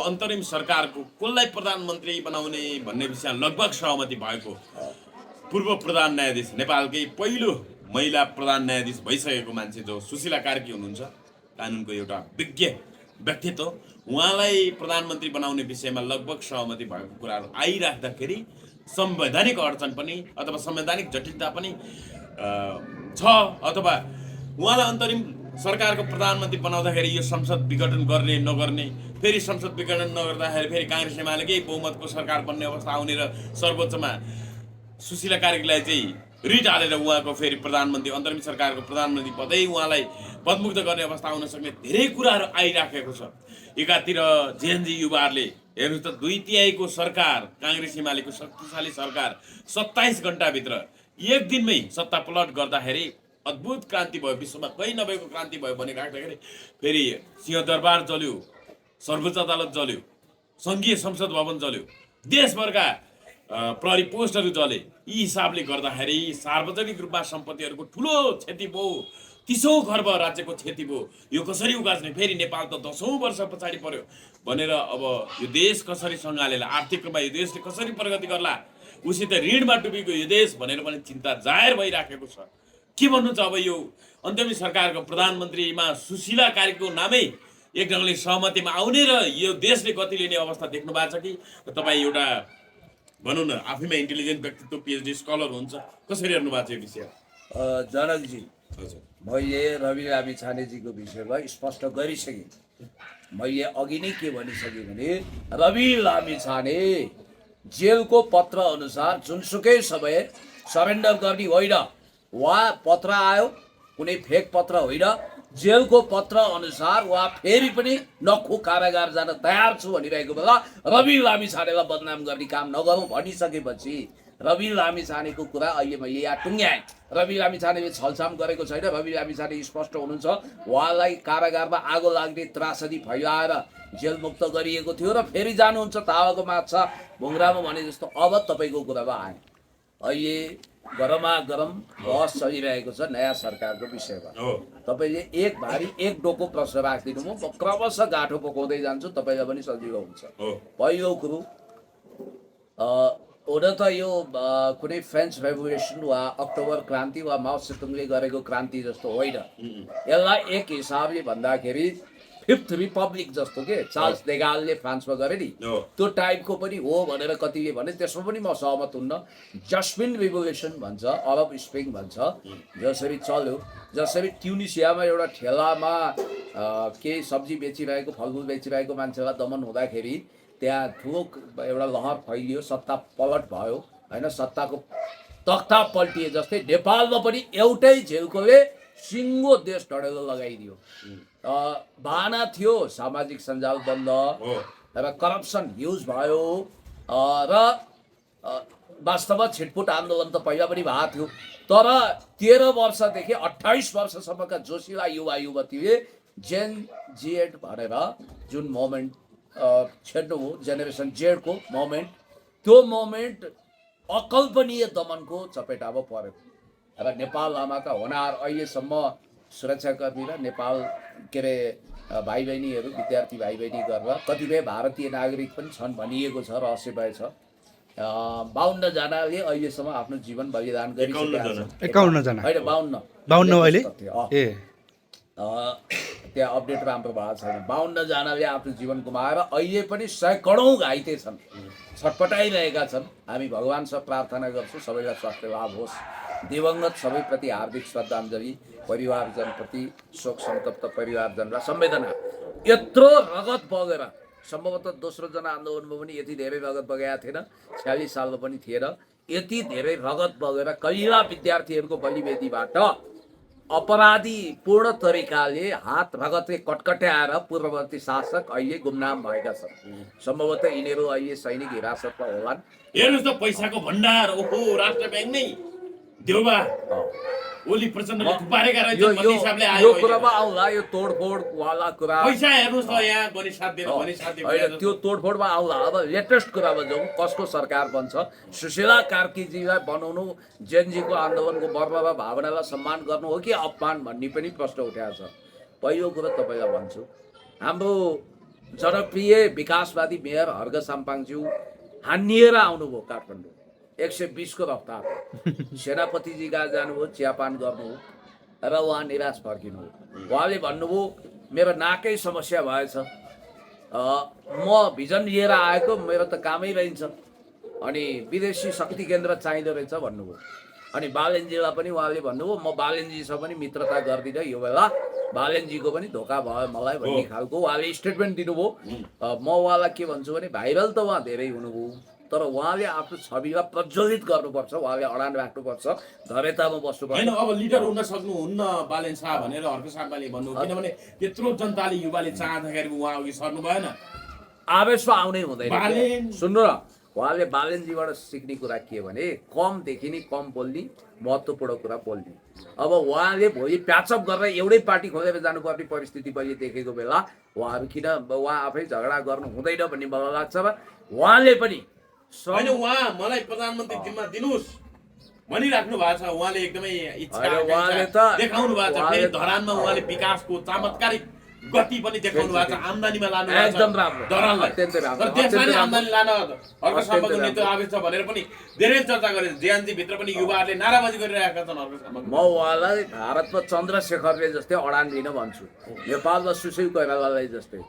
अन्तरिम सरकारको कसलाई प्रधानमन्त्री बनाउने भन्ने विषयमा लगभग सहमति भएको पूर्व प्रधान न्यायाधीश नेपालकै पहिलो महिला प्रधान न्यायाधीश भइसकेको मान्छे जो सुशीला कार्की हुनुहुन्छ, कानुनको एउटा विज्ञ व्यक्तित्व, उहाँलाई प्रधानमन्त्री बनाउने विषयमा लगभग सहमति भएको कुराहरू आइराख्दाखेरि संवैधानिक अडचन पनि अथवा संवैधानिक जटिलता पनि छ, अथवा उहाँलाई अन्तरिम सरकारको प्रधानमन्त्री बनाउँदाखेरि यो संसद विघटन गर्ने नगर्ने, फेरि संसद विघटन नगर्दाखेरि फेरि काङ्ग्रेस एमालेकै बहुमतको सरकार बन्ने अवस्था आउने र सर्वोच्चमा सुशीला कार्कीलाई चाहिँ रिट हालेर उहाँको फेरि प्रधानमन्त्री अन्तरिम सरकारको प्रधानमन्त्री पदै उहाँलाई पदमुक्त गर्ने अवस्था आउन सक्ने धेरै कुराहरू आइराखेको छ। एकातिर जेएनजी युवाहरूले हेर्नु त 2/3 सरकार काङ्ग्रेस एमालेको शक्तिशाली सरकार 27 घण्टाभित्र एक दिनमै सत्ता पलट गर्दाखेरि अद्भुत क्रान्ति भयो, विश्वमा कहीँ नभएको क्रान्ति भयो भने राख्दाखेरि फेरि सिंहदरबार जल्यो, सर्वोच्च अदालत जल्यो, सङ्घीय संसद भवन जल्यो, देशभरका प्रहरी पोस्टहरू जले। यी हिसाबले गर्दाखेरि सार्वजनिक रूपमा सम्पत्तिहरूको ठुलो क्षति भयो, 30औं खर्ब राज्यको क्षति भयो। यो कसरी उगाच्ने? फेरि नेपाल त 10औं वर्ष पछाडि पर्यो भनेर अब यो देश कसरी सँगालेला, आर्थिक रूपमा यो देशले कसरी प्रगति गर्ला, उसित ऋणमा डुबेको यो देश भनेर पनि चिन्ता जाहेर भइराखेको छ। के भन्नु छ अब यो अन्तरिम सरकारको प्रधानमन्त्रीमा सुशीला कार्कीको नामै एक ढङ्गले सहमतिमा आउने र यो देशले गति लिने अवस्था देख्नु भएको छ कि तपाईँ एउटा भनौँ न आफैमा इन्टेलिजेन्ट व्यक्तित्व पिएचडी स्कलर हुन्छ, कसरी हेर्नु भएको छ यो विषय? जनकजी, हजुर, मैले रवि लामिछानेजीको विषयमा स्पष्ट गरिसकेँ। मैले अघि नै के भनिसकेँ भने रवि लामिछाने जेलको पत्र अनुसार जुनसुकै समय सरेन्डर गर्ने होइन, वा पत्र आयो कुनै फेक पत्र होइन, जेलको पत्र अनुसार वा फेरि पनि नखो कारागार जान तयार छु भनिरहेको बेला रवि लामिछानेलाई बदनाम गर्ने काम नगरौँ भनिसकेपछि रवि लामिछानेको कुरा अहिले मैले यहाँ टुङ्ग्याएँ। रवि लामिछानेले छलछाम गरेको छैन। रवि लामिछाने स्पष्ट हुनुहुन्छ, उहाँलाई कारागारमा आगो लाग्ने त्रासदी फैलाएर जेलमुक्त गरिएको थियो र फेरि जानुहुन्छ तावाको माछा भुङ्रामा भने जस्तो। अब तपाईँको कुरामा आएँ, अहिले गरमा गरम बहस चलिरहेको छ नयाँ सरकारको विषयमा। तपाईँले एक भारी एक डोको प्रश्न राखिदिनु, म क्रमशः गाँठो पकाउँदै जान्छु, तपाईँलाई पनि सजिलो हुन्छ। पहिलो कुरो, हुन त यो कुनै फ्रेन्च रेभोल्युसन वा अक्टोबर क्रान्ति वा माओ सेतुङले गरेको क्रान्ति जस्तो होइन। यसलाई एक हिसाबले भन्दाखेरि फिफ्थ रिपब्लिक जस्तो के चार्ल्स देगालले फ्रान्समा गरे नि, त्यो टाइपको पनि हो भनेर कतिले भने, त्यसमा पनि म सहमत हुन्न। जस्मिन रिभोल्युसन भन्छ, अरब स्प्रिङ भन्छ, जसरी चल्यो, जसरी ट्युनिसियामा एउटा ठेलामा केही सब्जी बेचिरहेको फलफुल बेचिरहेको मान्छेलाई दमन हुँदाखेरि त्यहाँ ठुलो एउटा लहर फैलियो, सत्ता पलट भयो होइन, सत्ताको तख्ता पल्टिए जस्तै नेपालमा पनि एउटै झेलकोले सिङ्गो देश ढडेलो लगाइदियो। बहाना थियो सामाजिक सञ्जाल बन्द र करप्सन ह्युज भयो र वास्तवमा छिटपुट आन्दोलन त पहिला पनि भएको थियो, तर 13 वर्षदेखि 28 वर्षसम्मका जोसिला युवा युवतीले जेन जेड भनेर जुन मोमेन्ट छेड्नु हो, जेनेरेसन जेडको मोमेन्ट, त्यो मोमेन्ट अकल्पनीय दमनको चपेटामा पर्यो र नेपाल आमाका होनार अहिलेसम्म सुरक्षाकर्मी र नेपाल के अरे भाइ बहिनीहरू विद्यार्थी भाइ बहिनी गरेर कतिपय भारतीय नागरिक पनि छन् भनिएको छ, रहस्यमय छ। 52 जनाले अहिलेसम्म आफ्नो जीवन बलिदान गरिसकेका छन्। 51 जना होइन, 52 अहिले त्यहाँ अपडेट राम्रो भएको छैन। 52 जनाले आफ्नो जीवन गुमाएर अहिले पनि सैकडौँ घाइते छन्, छटपटाइरहेका छन्। हामी भगवानसँग प्रार्थना गर्छौँ सबैलाई स्वास्थ्य लाभ होस्। दिवंगत सबैप्रति हार्दिक श्रद्धाञ्जली, परिवारजनप्रति शोक सन्तप्त परिवारजनलाई संवेदना। यत्रो रगत बगेर, सम्भवतः दोस्रो जनआन्दोलनमा पनि यति धेरै रगत बगेको थिएन, 46 सालमा पनि थिएन, यति धेरै रगत बगेर कैयौँ विद्यार्थीहरूको बलिवेदीबाट अपराधी पूर्ण तरिकाले हात रगतले कटकट्याएर पूर्ववर्ती शासक अहिले गुमनाम भएका छन्। सम्भवतः यिनीहरू अहिले सैनिक हिरासतमा होलान्। हेर्नुहोस् त पैसाको भण्डार, ओहो राष्ट्र ब्याङ्क नै देउबा ओली प्रचण्डले थुपारेका रहेछन् भन्ने हिसाबले आयो। यो कुरामा आउँला, यो तोडफोड वाला कुरा, पैसा हेर्नुहोस् त यहाँ गनिसाध्य त्यो तोडफोडमा आउँला। अब लेटेस्ट कुरामा जाउँ, कसको सरकार बन्छ, सुशीला कार्कीजीलाई बनाउनु जेनजीको आन्दोलनको मर्म र भावनालाई सम्मान गर्नु हो कि अपमान भन्ने पनि प्रश्न उठाएको छ। पहिलो कुरा तपाईँलाई भन्छु, हाम्रो जनप्रिय विकासवादी मेयर हर्ग साम्पाङज्यू हानिएर आउनुभयो काठमाडौँ 120 को रफ्तार सेनापतिजी कहाँ जानुभयो चियापान गर्नु र उहाँ निराश फर्किनु उहाँले भन्नुभयो मेरो नाकै समस्या भएछ म भिजन लिएर आएको मेरो त कामै रहन्छ अनि विदेशी शक्ति केन्द्र चाहिँदो रहेछ भन्नुभयो अनि बालेनजीलाई पनि उहाँले भन्नुभयो म बालेनजीसँग पनि मित्रता गर्दिनँ यो बेला बालेनजीको पनि धोका भयो मलाई भन्ने खालको उहाँले स्टेटमेन्ट दिनुभयो म उहाँलाई के भन्छु भने भाइरल त उहाँ धेरै हुनुभयो तर उहाँले आफ्नो छविलाई प्रज्वलित गर्नुपर्छ उहाँले अडान राख्नुपर्छ धरेतामा बस्नुपर्छ होइन अब लिडर हुन सक्नुहुन्न बालेन शाह भनेर हर्क साम्पाले भन्नु किनभने त्यत्रो जनताले युवाले चाहँदाखेरि उहाँ अघि सर्नु भएन आवेशमा आउनै हुँदैन बालेन- सुन्नु न उहाँले बालेनजीबाट सिक्ने कुरा के भने कमदेखि नि कम बोल्ने महत्त्वपूर्ण कुरा बोल्ने अब उहाँले भोलि प्याचअप गरेर एउटै पार्टी खोलेर जानुपर्ने परिस्थिति पहिले देखेको बेला उहाँहरू किन उहाँ आफै झगडा गर्नु हुँदैन भन्ने मलाई लाग्छ र उहाँले पनि होइन उहाँ मलाई प्रधानमन्त्री जिम्मा दिनुहोस् भनिराख्नु भएको छ उहाँले एकदमै इच्छा होइन, उहाँले आकांक्षा त- देखाउनु भएको छ उहाँले- फेरि धरानमा उहाँले विकासको चमत्कारिक गति पनि देखाउनु भएको छ आम्दानीमा लानु भएको छ एकदम राम्रो। धरानलाई अत्यन्तै राम्रो। तर त्यसमा अत्यन्तै नै आम्दानी लान हर्क साम्पाको अत्यन्तै नेतृत्व आवश्यक छ भनेर पनि धेरै चर्चा गरे जेएनजी भित्र पनि युवाहरूले नाराबाजी गरिरहेका छन् हर्क साम्पाको म उहाँलाई भारतमा चन्द्रशेखरले जस्तै अडान दिन भन्छु नेपालमा सुशील कोइरालालाई जस्तै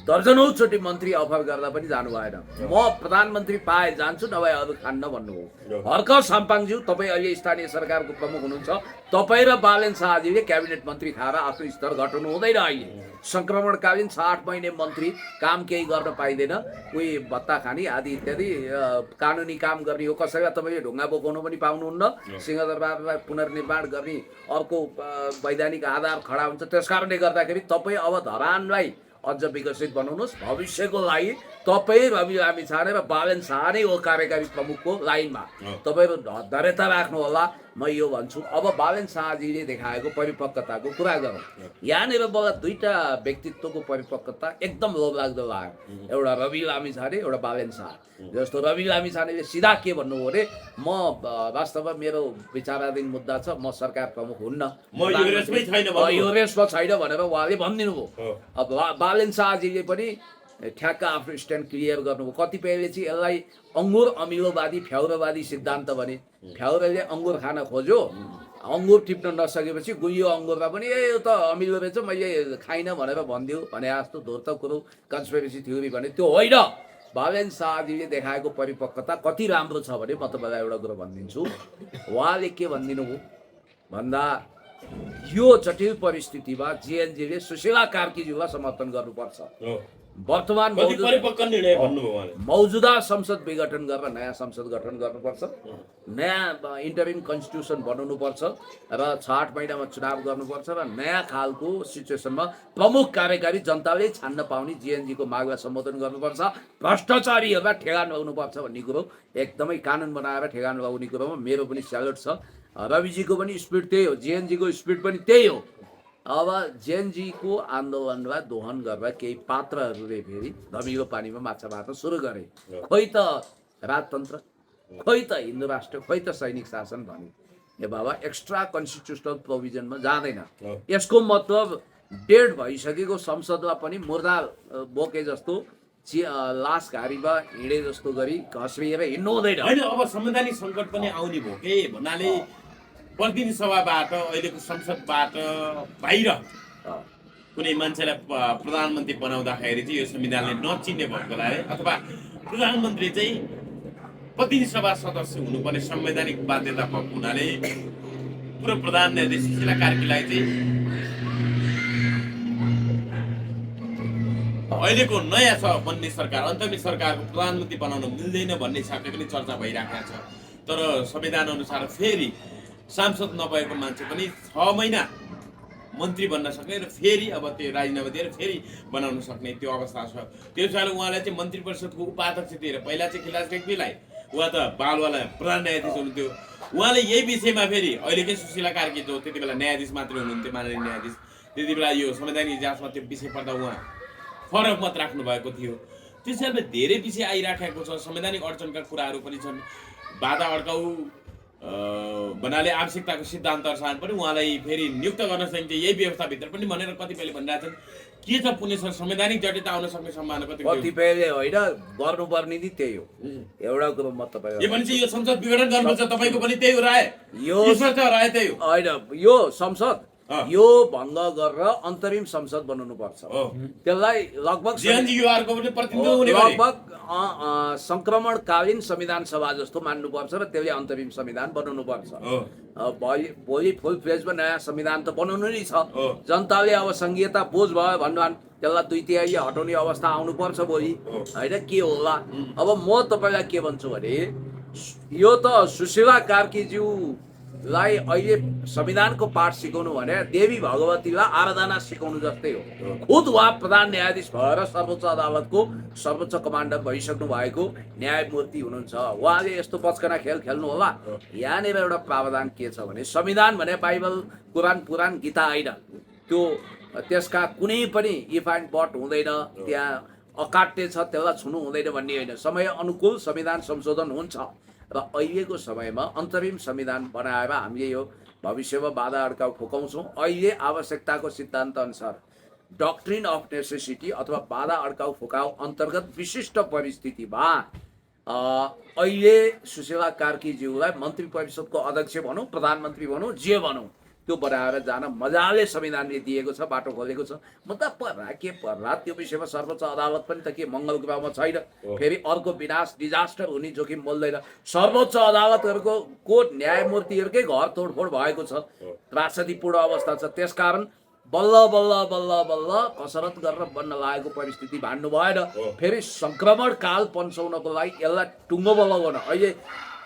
दर्जनौँ चोटि मन्त्री अफर गर्दा पनि जानु भएन म प्रधानमन्त्री पाए जान्छु नभए अरू खान्न भन्नुभयो हर्क साम्पाङज्यू तपाईँ अहिले स्थानीय सरकारको प्रमुख हुनुहुन्छ तपाईँ र बालेन शाहजीले क्याबिनेट मन्त्री खाएर आफ्नो स्तर घटाउनु हुँदैन अहिले सङ्क्रमणकालीन 60 महिने मन्त्री काम केही गर्न पाइँदैन कोही भत्ता खाने आदि इत्यादि कानुनी काम गर्ने हो कसैलाई तपाईँले ढुङ्गा बोकाउनु पनि पाउनुहुन्न सिंहदरबारलाई पुनर्निर्माण गर्ने अर्को वैधानिक आधार खडा हुन्छ त्यस कारणले गर्दाखेरि तपाईँ अब धरानलाई अझ विकसित बनाउनुहोस् भविष्यको लागि तपाईँ रवि लामिछाने र बालेन शाह नै हो कार्यकारी प्रमुखको लाइनमा तपाईँहरू धैर्यता राख्नु होला म यो भन्छु अब बालेन शाहजीले देखाएको परिपक्वताको कुरा गरौँ यहाँनिर मलाई दुईटा व्यक्तित्वको परिपक्वता एकदम लोभलाग्दो लाग्यो एउटा रवि लामिछाने एउटा बालेन शाह जस्तो रवि लामिछानेले सिधा के भन्नुभयो अरे म वास्तवमा मेरो विचाराधीन मुद्दा छ म सरकार प्रमुख हुन्न म यो रेसमै छैन भन्नुभयो। यो रेसमा छैन भनेर उहाँले भनिदिनु भयो अब बालेन शाहजीले पनि ठ्याक्क आफ्नो स्ट्यान्ड क्लियर गर्नुभयो कतिपयले चाहिँ यसलाई अङ्गुर अमिलोवादी फ्याउरोवादी सिद्धान्त भने फ्याउरोले अङ्गुर खान खोज्यो अङ्गुर टिप्न नसकेपछि गुलियो अङ्गुरमा पनि यो त अमिलो रहेछ मैले खाइनँ भनेर भनिदियो भने जस्तो धुर्त कुरो कन्स्पिरेसी थ्योरी भने त्यो होइन बालेन शाहजीले देखाएको परिपक्वता कति राम्रो छ भने म तपाईँलाई एउटा कुरो भनिदिन्छु उहाँले के भनिदिनु भयो भन्दा यो जटिल परिस्थितिमा जिएनजीले सुशीला कार्कीज्यूलाई समर्थन गर्नुपर्छ वर्तमान कति परिपक्व निर्णय भन्नुभयो उहाँले मौजुदा संसद विघटन गरेर नयाँ संसद गठन गर्नुपर्छ नयाँ इन्टरिम कन्स्टिट्युसन बनाउनुपर्छ र 60 महिनामा चुनाव गर्नुपर्छ र नयाँ खालको सिचुएसनमा प्रमुख कार्यकारी जनताले छान्न पाउने जिएनजीको मागलाई सम्बोधन गर्नुपर्छ भ्रष्टाचारीहरूलाई ठेगान लगाउनुपर्छ भन्ने कुरो एकदमै कानुन बनाएर ठेगान लगाउने कुरोमा मेरो पनि स्यालुट छ रविजीको पनि स्पिड त्यही हो जिएनजीको स्पिड पनि त्यही हो अब जेएनजीको आन्दोलनलाई दोहन गरेर केही पात्रहरूले फेरि धमिलो पानीमा माछा मार्न सुरु गरे खोइ त राजतन्त्र खोइ त हिन्दू राष्ट्र खोइ त सैनिक शासन भने ए बाबा एक्स्ट्रा कन्स्टिट्युसनल प्रोभिजनमा जाँदैन यसको मतलब डेड भइसकेको संसदमा पनि मुर्दा बोके जस्तो लास घारीमा हिँडे जस्तो गरी घस्रिएर हिँड्नु हुँदैन होइन अब संवैधानिक सङ्कट पनि आउने भयो के भन्नाले प्रतिनिधि सभाबाट अहिलेको संसदबाट बाहिर कुनै मान्छेलाई प्रधानमन्त्री बनाउँदाखेरि चाहिँ यो संविधानले नचिन्ने भएको लागि अथवा प्रधानमन्त्री चाहिँ प्रतिनिधि सभा सदस्य हुनुपर्ने संवैधानिक बाध्यता भएको हुनाले पूर्व प्रधान न्यायाधीश सुशीला कार्कीलाई चाहिँ अहिलेको नयाँ बन्ने सरकार अन्तर्गत सरकारको प्रधानमन्त्री बनाउन मिल्दैन भन्ने हिसाबले पनि चर्चा भइरहेको छ तर संविधान अनुसार फेरि सांसद नभएको मान्छे पनि 6 महिना मन्त्री बन्न सक्ने र फेरि अब त्यो राजीनामा दिएर फेरि बनाउन सक्ने त्यो अवस्था छ त्यस कारण उहाँलाई चाहिँ मन्त्री परिषदको उपाध्यक्ष दिएर पहिला चाहिँ खिलास रेग्मीलाई उहाँ त बालवाला प्रधान न्यायाधीश हुनुहुन्थ्यो उहाँले यही विषयमा फेरि अहिलेकै सुशीला कार्की जो त्यति बेला न्यायाधीश मात्रै हुनुहुन्थ्यो माननीय न्यायाधीश त्यति बेला यो संवैधानिक इतिहासमा त्यो विषय पर्दा उहाँ फरक मत राख्नु भएको थियो त्यसैले धेरै विषय आइराखेको छ संवैधानिक अडचनका कुराहरू पनि छन् बाधा अड्काउ भन्नाले आवश्यकताको सिद्धान्त अनुसार पनि उहाँलाई फेरि नियुक्त गर्न सकिन्छ यही व्यवस्थाभित्र पनि भनेर कतिपयले भनिरहेछन् के छ पुण्य सर संवैधानिक जटिलता आउन सक्ने सम्भावना कति हो? कतिपयले होइन गर्नुपर्ने नि त्यही हो। एउटा कुरो म यो तपाईँलाई भने चाहिँ यो संसद विघटन गर्नुपर्छ, तपाईँको पनि त्यही हो राय? यो ईश्वर छ राय त्यही हो? होइन, यो संसद अँ। यो भङ्ग गरेर अन्तरिम संसद बनाउनु पर्छ। हो। त्यसलाई लगभग जीएनजीयूआरको पनि प्रतिनिधित्व हुने गरी लगभग संक्रमणकालीन संविधान सभा जस्तो मान्नुपर्छ र त्यसले अन्तरिम संविधान बनाउनु पर्छ। हो। भोलि फुल फ्लेजमा नयाँ संविधान त बनाउनु नै छ। हो। जनताले अब संघीयता बोझ भयो भन्नुभयो त्यसलाई 2/3 हटाउने अवस्था आउनुपर्छ भोलि, होइन के होला। अब म तपाईँलाई के भन्छु भने यो त सुशीला कार्कीज्यूलाई अहिले संविधानको पाठ सिकाउनु भने देवी भगवतीलाई आराधना सिकाउनु जस्तै हो। खुद उहाँ प्रधान न्यायाधीश भएर सर्वोच्च अदालतको सर्वोच्च कमान्डर भइसक्नु भएको न्यायमूर्ति हुनुहुन्छ। उहाँले यस्तो बचकना खेल खेल्नु होला? यहाँनिर एउटा प्रावधान के छ भने संविधान भने बाइबल, कुरान, पुराण, गीता होइन। त्यो त्यसका कुनै पनि इफ एन्ड बट हुँदैन, त्यहाँ अकाट्य छ त्यसलाई छुनु हुँदैन भन्ने होइन। समय अनुकूल संविधान संशोधन हुन्छ र अहिलेको समयमा अन्तरिम संविधान बनाएर हामीले यो भविष्यमा बाधा अड्काउ फुकाउँछौँ। अहिले आवश्यकताको सिद्धान्त अनुसार डक्ट्रिन अफ नेसेसिटी अथवा बाधा अड्काउ फुकाउ अन्तर्गत विशिष्ट परिस्थितिमा अहिले सुशीला कार्कीज्यूलाई मन्त्री परिषदको अध्यक्ष भनौँ, प्रधानमन्त्री भनौँ, जे भनौँ, त्यो बनाएर जान मजाले संविधानले दिएको छ, बाटो खोलेको छ। म त पर्ला के पर्ला त्यो विषयमा सर्वोच्च अदालत पनि त के मङ्गल ग्रहमा छैन। फेरि अर्को विनाश डिजास्टर हुने जोखिम बोल्दैन। सर्वोच्च अदालतहरूको न्यायमूर्तिहरूकै घर तोडफोड भएको छ, त्रासदीपूर्ण अवस्था छ। त्यसकारण बल्ल बल्ल बल्ल बल्ल कसरत गरेर बन्न लागेको परिस्थिति भान्नु भएन। फेरि सङ्क्रमण काल पन्साउनको लागि यसलाई टुङ्गो लगाउन अहिले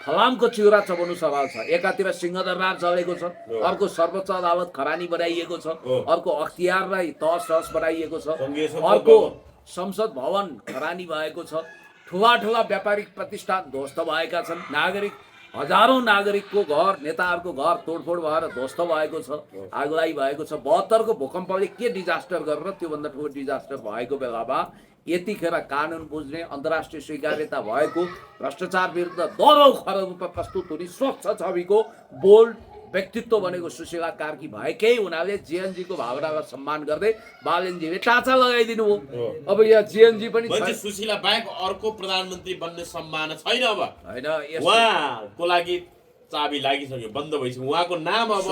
फलामको चिउरा चबाउनु सवाल छ। एकातिर सिंहदरबार चलेको छ, अर्को सर्वोच्च अदालत खरानी बनाइएको छ, अर्को अख्तियारलाई तहस बनाइएको छ, अर्को संसद भवन खरानी भएको छ, ठुला ठुला व्यापारिक प्रतिष्ठान ध्वस्त भएका छन्, नागरिक हजारौं नागरिकको घर, नेताहरूको घर तोडफोड भएर ध्वस्त भएको छ, आगलागी भएको छ। 72 को भूकम्पले के डिजास्टर गरेर त्योभन्दा ठुलो डिजास्टर भएको बेलामा यतिखेर कानुन बुझ्ने, अन्तर्राष्ट्रिय स्वीकार्यता भएको, भ्रष्टाचार विरुद्ध दरौ खर रूपमा प्रस्तुत हुने स्वच्छ छविको बोल्ड व्यक्तित्व बनेको सुशीला कार्की भएकै हुनाले जीएनजीको भावनालाई सम्मान गर्दै बालेनजीले टाँचा लगाइदिनु हो। अब यहाँ जीएनजी पनि सुशीला बाहेक अर्को प्रधानमन्त्री बन्ने सम्भावना छैन। अब होइन, उहाँको लागि चाबी लागिसक्यो, बन्द भइसक्यो। उहाँको नाम अब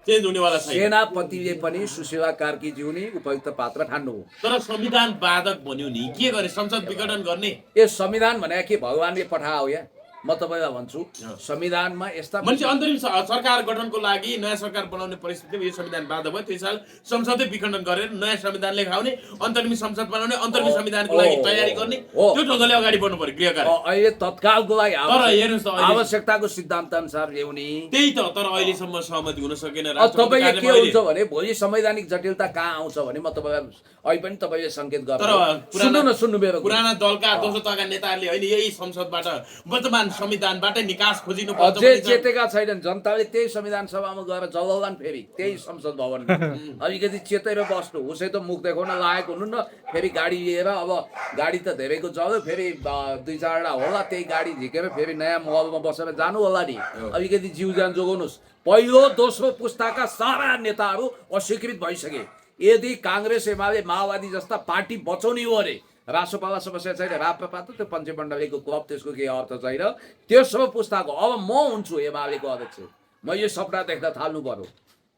चेन्ज हुनेवाला छैन। सेनापतिले पनि सुशीला कार्कीज्यू नै उपयुक्त पात्र ठान्नु हो। तर संविधान बाधक बन्यो नि, के गरे? संसद विघटन गर्ने? यो संविधान भने के भगवानले पठायो या? म तपाईँलाई भन्छु संविधानमा यस्ता मान्छे अन्तरिम सरकार गठनको लागि नयाँ सरकार बनाउने परिस्थितिमा यो संविधान बाधा भयो। त्यस साल संसदै विखण्डन गरेर नयाँ संविधान लेखाउने, अन्तरिम संसद बनाउने, अन्तरिम संविधानको लागि तयारी गर्ने, त्यो ढङ्गले अगाडि बढ्नु पर्यो गृह कार्य। अहिले तत्कालको लागि तर हेर्नुहोस् त आवश्यकताको सिद्धान्त अनुसार ल्याउने त्यही त। तर अहिलेसम्म सहमति हुन सकेन। तपाईँले के हुन्छ भने भोलि संवैधानिक जटिलता कहाँ आउँछ भने म तपाईँलाई अहिले पनि तपाईँले सङ्केत गर्नु सुन्नु मेरो पुराना दलका दोस्रो तहका नेताहरूले होइन यही संसदबाट वर्तमान संविधानबाटै निकास खोजिनु पर्छ। अझै चेतेका छैनन्। जनताले त्यही संविधान सभामा गएर जलाउलान्, फेरि त्यही संसद भवनमा अलिकति चेतेर बस्नु। उसै त मुख देखाउन लागेको हुनु न। फेरि गाडी लिएर अब गाडी त धेरैको चल्यो, फेरि 2-4वटा होला, त्यही गाडी झिकेर फेरि नयाँ महलमा बसेर जानु होला नि। अलिकति जिउ ज्यान जोगाउनुहोस्। पहिलो दोस्रो पुस्ताका सारा नेताहरू अस्वीकृत भइसके। यदि काङ्ग्रेस, एमाले, माओवादी जस्ता पार्टी बचाउने हो अरे रासोपाला समस्या छैन, राप्रपा त त्यो पञ्चमण्डलीको क्लब, त्यसको केही अर्थ छैन। तेस्रो पुस्ताको अब म हुन्छु एमालेको अध्यक्ष, म यो सपना देख्न थाल्नु पर्यो।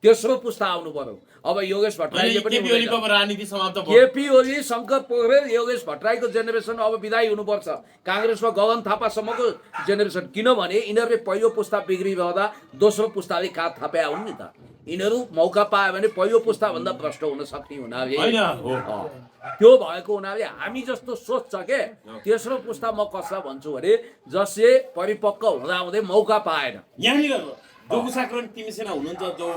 तेस्रो पुस्ता आउनु पर्यो। अब योगेश भट्टराईले पनि राजनीति समाप्त भयो। केपी ओली, शङ्कर पोखरेल, योगेश भट्टराईको जेनेरेसन अब विदाई हुनुपर्छ। काङ्ग्रेसमा गगन थापासम्मको जेनेरेसन, किनभने यिनीहरूले पहिलो पुस्ता बिग्रिरहँदा दोस्रो पुस्ताले काँध थापे हुन् नि त। यिनीहरू मौका पायो भने पहिलो पुस्ताभन्दा भ्रष्ट हुन सक्ने हुनाले त्यो भएको हुनाले हामी जस्तो सोच छ के तेस्रो पुस्ता म कसलाई भन्छु भने जसले परिपक्व हुँदाहुँदै मौका पाएन। यहाँनिर जोगुसाक्रोन तिमीसेना हुनुहुन्छ जो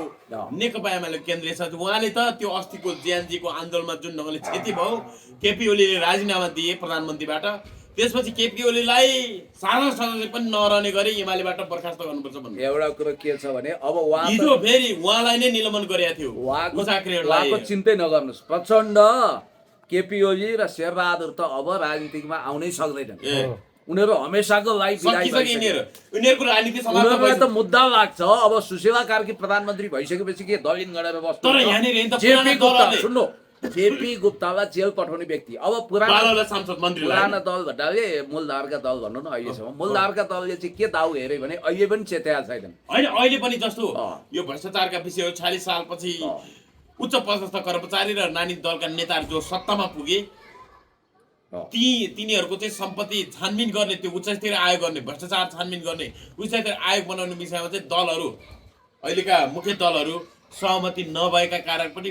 नेकपा एमाले केन्द्रीय सचिव, उहाँले त त्यो अस्तिको जीएनजीको आन्दोलनमा जुन ढङ्गले क्षति भयो, केपी ओलीले राजीनामा दिए प्रधानमन्त्रीबाट, त्यसपछि केपी ओलीलाई साधारण सदस्य पनि नरहने गरी एमालेबाट बर्खास्त गर्नुपर्छ भन्नु। एउटा कुरो के छ भने अब हिजो फेरि उहाँलाई नै निलम्बन गरेको थियो। उहाँको चिन्तै नगर्नुहोस्। प्रचण्ड, केपी ओली र शेरबहादुर त अब राजनीतिमा आउनै सक्दैनन्। उनीहरू हमेसाको लागि उनीहरूको राजनीति उनीहरूलाई त मुद्दा लाग्छ। अब सुशीला कार्की प्रधानमन्त्री भइसकेपछि के दलिन गरेर बस्छ? तर यहाँनिर सुन्नु, जेपी गुप्तालाई जेल पठाउने व्यक्ति। अब पुरानो बालुवालाई सांसद मन्त्रीलाई पुरानो दल भन्नाले मूलधारका दल भन्नु न अहिलेसम्म मूलधारका दलले चाहिँ के दाउ हेऱ्यो भने अहिले पनि चेतेका छैनन्। होइन अहिले पनि जस्तो अँ। यो भ्रष्टाचारका विषय 40 सालपछि अँ। उच्च पदस्थ कर्मचारी र नानी दलका नेताहरू जो सत्तामा पुगे अँ। तिनीहरूको चाहिँ सम्पत्ति छानबिन गर्ने त्यो उच्चस्तरीय आयोग गर्ने भ्रष्टाचार छानबिन गर्ने उच्चस्तरीय आयोग बनाउने विषयमा चाहिँ दलहरू अहिलेका मुख्य दलहरू सहमति नभएका कारण पनि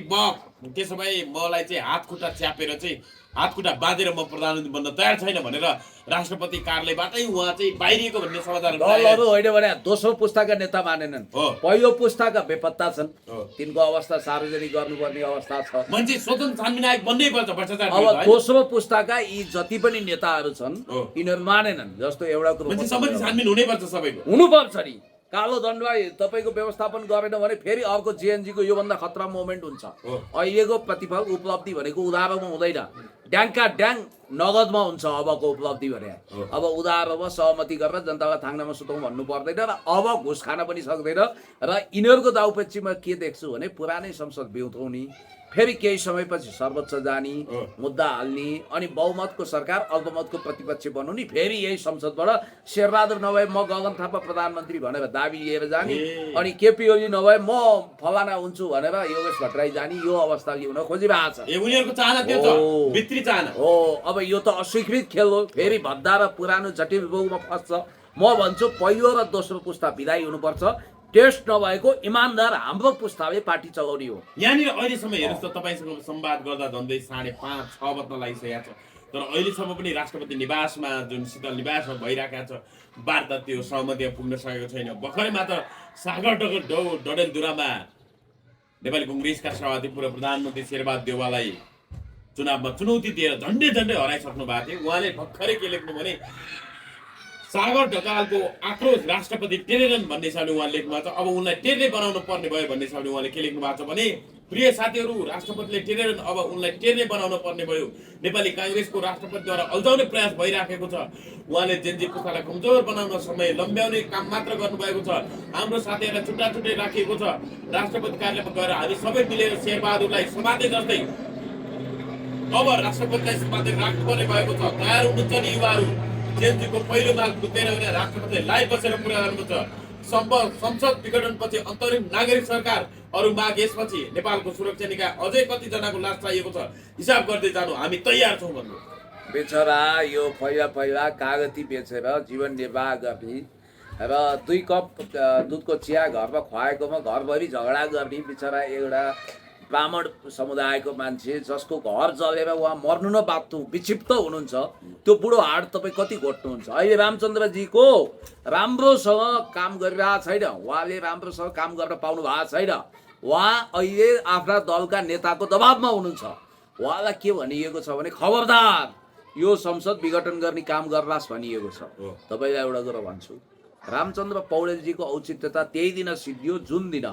त्यसो भए मलाई चाहिँ हात खुट्टा च्यापेर चाहिँ हात खुट्टा बाँधेर म प्रधानमन्त्री बन्न तयार छैन भनेर राष्ट्रपति कार्यालयबाटै उहाँ चाहिँ बाहिरिएको भन्ने समाचार दलहरू होइन भने दोस्रो पुस्ताका नेता मानेनन्। हो। पहिलो पुस्ताका बेपत्ता छन्। हो। तिनको अवस्था सार्वजनिक गर्नुपर्ने अवस्था छ। मान्छे स्वतन्त्र छानबिन आयोग बन्नै पर्छ भ्रष्टाचार अब विरुद्ध, होइन? दोस्रो पुस्ताका यी जति पनि नेताहरू छन् हो। यिनीहरू मानेनन्। जस्तो एउटा कुरो मान्छे सम्बन्धी छानबिन हुनैपर्छ सबैको। हुनुपर्छ नि। कालो दण्डलाई तपाईँको व्यवस्थापन गरेन भने फेरि अर्को जेएनजीको योभन्दा खतरा मोमेन्ट हुन्छ। हो। अहिलेको प्रतिफल उपलब्धि भनेको उधारोमा हुँदैन, ड्याङका ड्याङ नगदमा हुन्छ अबको उपलब्धि भने। हो। अब उधारोमा सहमति गरेर जनतालाई थाङ्नामा सुताउँ भन्नु पर्दैन र अब घुस खान पनि सक्दैन। र यिनीहरूको दाउपेचीमा के देख्छु भने पुरानै संसद बिउताउने, फेरि केही समयपछि सर्वोच्च जाने, हो। मुद्दा हाल्ने, अनि बहुमतको सरकार अल्पमतको प्रतिपक्ष बनाउने, फेरि यही संसदबाट शेरबहादुर नभए म गगन थापा प्रधानमन्त्री भनेर दाबी लिएर जाने, ए। अनि केपी ओली नभए म फलाना हुन्छु भनेर योगेश भट्टराई जाने, यो अवस्था ल्याउन खोजिरहेको छ। ए उनीहरूको चाहना त्यो छ, हो। भित्री चाहना। हो, अब यो त अस्वीकृत खेल हो। फेरि भद्दा र पुरानो जटिल भोगमा फस्छ। म भन्छु पहिलो र दोस्रो पुस्ता विदाई हुनुपर्छ। टेस्ट नभएको इमान्दार हाम्रो पुस्ताले पार्टी चलाउने हो। यहाँनिर अहिलेसम्म हेर्नुहोस् त, तपाईँसँग संवाद गर्दा झन्डै 5:30-6 बज्न लागिसकेको छ, तर अहिलेसम्म पनि राष्ट्रपति निवासमा जुन शीतल निवासमा भइरहेका छ वार्ता त्यो सहमतिमा पुग्न सकेको छैन। भर्खरै मात्र सागर डडेलधुरामा नेपाली कङ्ग्रेसका सभापति पूर्व प्रधानमन्त्री शेरबहादुर देउवालाई चुनावमा चुनौती दिएर झन्डै हराइसक्नु भएको थियो। उहाँले भर्खरै के लेख्नु भने सागर ढकालको आक्रोश राष्ट्रपति टेरेरन् भन्ने हिसाबले उहाँले लेख्नु भएको छ। अब उनलाई टेर्ने बनाउनु पर्ने भयो भन्ने हिसाबले उहाँले के लेख्नु भएको छ भने प्रिय साथीहरू, राष्ट्रपतिले टेरेरन्, अब उनलाई टेर्ने बनाउनु पर्ने भयो। नेपाली काङ्ग्रेसको राष्ट्रपतिद्वारा अल्झाउने प्रयास भइराखेको छ। उहाँले जेनजी पुस्तालाई कमजोर बनाउन समय लम्ब्याउने काम मात्र गर्नुभएको छ। हाम्रो साथीहरूलाई छुट्टै राखिएको छ। राष्ट्रपति कार्यालयमा गएर हामी सबै मिलेर शेरबहादुरलाई समाते जस्तै अब राष्ट्रपतिलाई समाते राख्नुपर्ने भएको छ। तयार हुनुहुन्छ नि युवाहरू? जेनजीको पहिलो माग बुझ्दैन भने राष्ट्रपतिले लाइभ बसेर पुरा गर्नुपर्छ। संसद विघटनपछि अन्तरिम नागरिक सरकार अरू माग यसपछि नेपालको सुरक्षा निकाय अझै कतिजनाको लास चाहिएको छ, हिसाब गर्दै जानु, हामी तयार छौँ भन्नु। बेचरा यो पहिला कागती बेचेर जीवन निर्वाह गर्ने र 2 कप दुधको चिया घरमा खुवाएकोमा घरभरि झगडा गर्ने बिचरा एउटा ब्राह्मण समुदायको मान्छे जसको घर जलेर उहाँ मर्नु न बाध्नु विक्षिप्त हुनुहुन्छ, त्यो बुढो हाड तपाईँ कति घोट्नुहुन्छ? अहिले रामचन्द्रजीको राम्रोसँग काम गरिरहेको छैन, उहाँले राम्रोसँग काम गर्न पाउनु भएको छैन। उहाँ अहिले आफ्ना दलका नेताको दबावमा हुनुहुन्छ। उहाँलाई के भनिएको छ भने खबरदार यो संसद विघटन गर्ने काम गर्लास् भनिएको छ। तपाईँलाई एउटा कुरा भन्छु, रामचन्द्र पौडेलजीको औचित्यता त्यही दिन सिद्धियो जुन दिन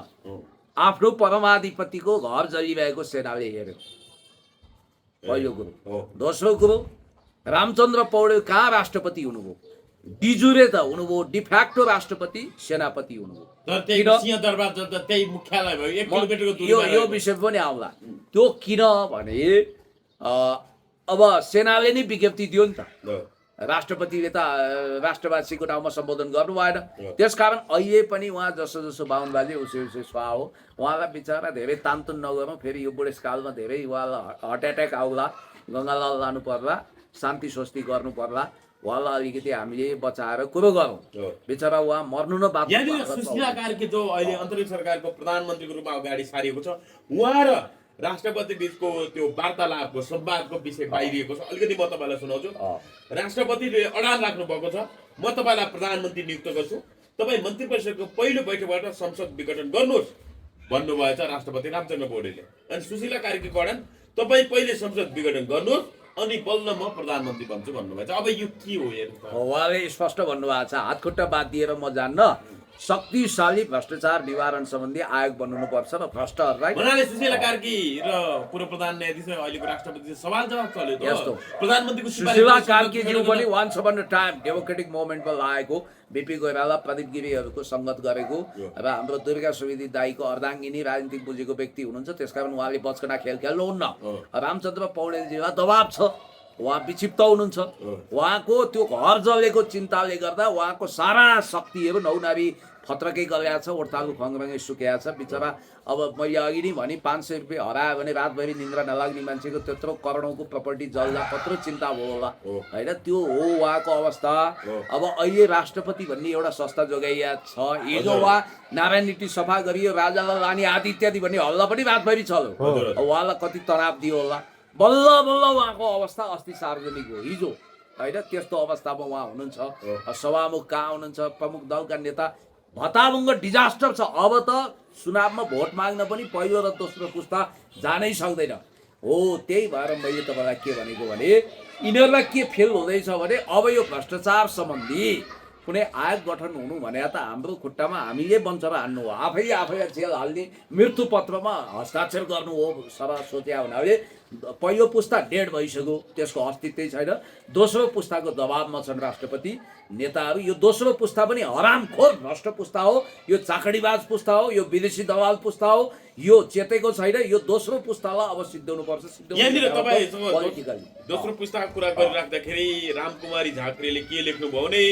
आफ्नो परमाधिपतिको घर जलिरहेको सेनाले हेऱ्यो। पहिलो कुरो। दोस्रो कुरो, रामचन्द्र पौडेल कहाँ राष्ट्रपति हुनुभयो? डिजुरे त हुनुभयो, डिफ्याक्टो राष्ट्रपति सेनापति हुनुभयो। तर त्यही सिंहदरबार त त्यही मुख्यालय भयो, 1 किलोमिटरको दूरीमा यो विषय पनि आउला। त्यो किन भने अब सेनाले नै विज्ञप्ति दियो नि त, राष्ट्रपतिले त राष्ट्रवासीको ठाउँमा सम्बोधन गर्नु भएन। त्यसकारण अहिले पनि उहाँ जसो बाहुन बाजे उसो स्वाहा हो। उहाँलाई बिचरा धेरै तानतुन नगरौँ, फेरि यो बुढेसकालमा धेरै उहाँलाई हार्ट एट्याक आउला, गङ्गालाल लानु पर्ला, शान्ति स्वस्ति गर्नु पर्ला, उहाँलाई अलिकति हामीले बचाएर कुरो गरौँ। बिचरा उहाँ मर्नु न बाध्य। यहाँनिर सुशीला कार्की जो अहिले अन्तरिम सरकारको प्रधानमन्त्रीको रूपमा अगाडि सारिएको छ, उहाँ र राष्ट्रपति बीचको त्यो वार्तालापको संवादको विषय बाहिरिएको छ। अलिकति म तपाईँलाई सुनाउँछु। राष्ट्रपतिले अडान राख्नु भएको छ, म तपाईँलाई प्रधानमन्त्री नियुक्त गर्छु, तपाईँ मन्त्री परिषदको पहिलो बैठकबाट संसद विघटन गर्नुहोस् भन्नुभएछ राष्ट्रपति रामचन्द्र पौडेलले। अनि सुशीला कार्कीको अडान, तपाईँ पहिले संसद विघटन गर्नुहोस् अनि बल्ल म प्रधानमन्त्री बन्छु भन्नुभएछ। अब यो के हो हेर्नु? उहाँले स्पष्ट भन्नुभएको छ, हात खुट्टा बाँधिएर म जान्न, शक्तिशाली भ्रष्टाचार निवारण सम्बन्धी आयोग बन्नुपर्छ र भ्रष्टहरूलाई भन्नाले सुशीला कार्की र पूर्व प्रधान न्यायाधीश अहिलेको राष्ट्रपति सवाल जवाब चल्यो त यस्तो प्रधानमन्त्रीको सुशीला कार्कीज्यू पनि once upon a time democratic मोभमेन्टमा लागेको बिपी कोइराला प्रदीप गिरीहरूको सङ्गत गरेको र हाम्रो दुर्गा सुवेदी दाईको अर्धाङ्गिनी राजनीतिक बुझेको व्यक्ति हुनुहुन्छ त्यसकारण उहाँले बचकना खेल खेल्नुहुन्न रामचन्द्र पौडेलजीलाई दबाब छ उहाँ विक्षिप्त हुनुहुन्छ उहाँको त्यो घर जलेको चिन्ताले गर्दा उहाँको सारा शक्तिहरू नौनारी फत्रकै गलेको छ ओर्तालको खङ्ग्रङ्गै सुकेको छ बिचरा अब मैले अघि नै भने 500 रुपियाँ हरायो भने रातभरि निन्द्रा नलाग्ने मान्छेको त्यत्रो करोडौँको प्रपर्टी जल्दा कत्रो चिन्ता भयो होला होइन त्यो हो उहाँको अवस्था अब अहिले राष्ट्रपति भन्ने एउटा संस्था जोगाइया छ हिजो उहाँ नारायण नीति सफा गरियो राजालाई लाने आदि इत्यादि भन्ने हल्ला पनि रातभरि चल्यो उहाँलाई कति तनाव दियो होला बल्ल बल्ल उहाँको अवस्था अस्ति सार्वजनिक हो हिजो होइन त्यस्तो अवस्थामा उहाँ हुनुहुन्छ सभामुख कहाँ हुनुहुन्छ प्रमुख दलका नेता भत्ताभङ्ग डिजास्टर छ अब त चुनावमा भोट माग्न पनि पहिलो र दोस्रो पुस्ता जानै सक्दैन हो त्यही भएर मैले तपाईँलाई के भनेको भने यिनीहरूलाई के फेल हुँदैछ भने अब यो भ्रष्टाचार सम्बन्धी कुनै आयोग गठन हुनु भने त हाम्रो खुट्टामा हामीले बन्चर हान्नु हो आफैलाई जेल हाल्ने मृत्यु पत्रमा हस्ताक्षर गर्नु हो सर सोच्या हुनाले पहिलो पुस्ता डेड भइसक्यो त्यसको अस्तित्वै छैन दोस्रो पुस्ताको दबावमा छन् राष्ट्रपति नेताहरू यो दोस्रो पुस्ता पनि हरामखोर भ्रष्ट पुस्ता हो यो चाकडीबाज पुस्ता हो यो विदेशी दलाल पुस्ता हो यो चेतेको छैन यो दोस्रो पुस्तालाई अब सिद्ध्याउनुपर्छ यहाँनिर तपाईँ दोस्रो पुस्ताको कुरा गरिराख्दाखेरि रामकुमारी झाँक्रीले के लेख्नुभयो भने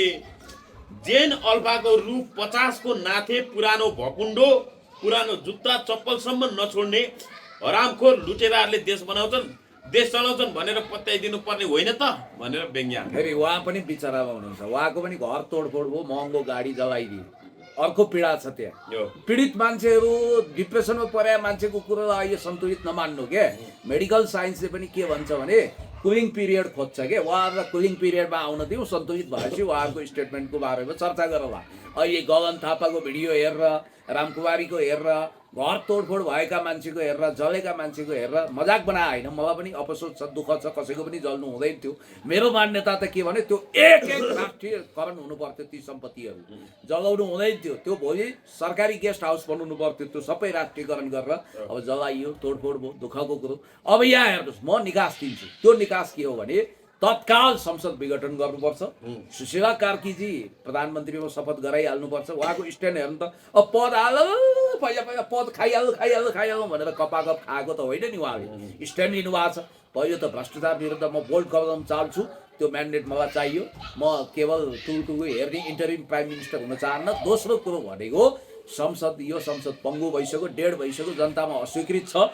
जेन अल्फाको रु 50 को नाथे पुरानो भकुण्डो पुरानो जुत्ता चप्पलसम्म नछोड्ने हरामखोर लुटेराहरूले देश बनाउँछन् देश चलाउँछन् भनेर पत्याइदिनु पर्ने होइन त भनेर व्यङ्ग्य फेरि उहाँ पनि बिचरामा हुनुहुन्छ उहाँको पनि घर तोडफोड भयो महँगो गाडी जलाइदियो अर्को पीडा छ त्यहाँ पीडित मान्छेहरू डिप्रेसनमा परेका मान्छेको कुरोलाई अहिले सन्तुलित नमान्नु के मेडिकल साइन्सले पनि के भन्छ भने कुलिङ पिरियड खोज्छ के उहाँहरूलाई कुलिङ पिरियडमा आउन दिउँ सन्तुलित भएपछि उहाँहरूको स्टेटमेन्टको बारेमा चर्चा गरौँला अहिले गगन थापाको भिडियो हेरेर रामकुमारीको हेरेर घर तोडफोड भएका मान्छेको हेरेर जलेका मान्छेको हेरेर मजाक बनाए होइन मलाई पनि अफसोस छ दुःख छ कसैको पनि जल्नु हुँदैन थियो मेरो मान्यता त के भने त्यो एक राष्ट्रियकरण हुनु पर्थ्यो ती सम्पत्तिहरू जलाउनु हुँदैन थियो त्यो भोलि सरकारी गेस्ट हाउस बनाउनु पर्थ्यो त्यो सबै राष्ट्रियकरण गरेर अब जलाइयो तोडफोड भयो दुःखको कुरो अब यहाँ हेर्नुहोस् म निकास दिन्छु त्यो निकास के हो भने तत्काल संसद विघटन गर्नुपर्छ सुशीला कार्कीजी प्रधानमन्त्रीमा शपथ गराइहाल्नुपर्छ उहाँको स्ट्यान्ड हेर्नु त अब पद हाल पहिला पद खाइहाल्नु भनेर कपाकप खाएको त होइन नि उहाँले स्ट्यान्ड लिनुभएको छ पहिलो त भ्रष्टाचार विरुद्ध म बोल्ड कदम चाल्छु त्यो म्यान्डेट मलाई चाहियो म केवल टुटु हेर्ने इन्टरिम प्राइम मिनिस्टर हुन चाहन्न दोस्रो कुरो भनेको संसद यो संसद पङ्गु भइसक्यो डेढ भइसक्यो जनतामा अस्वीकृत छ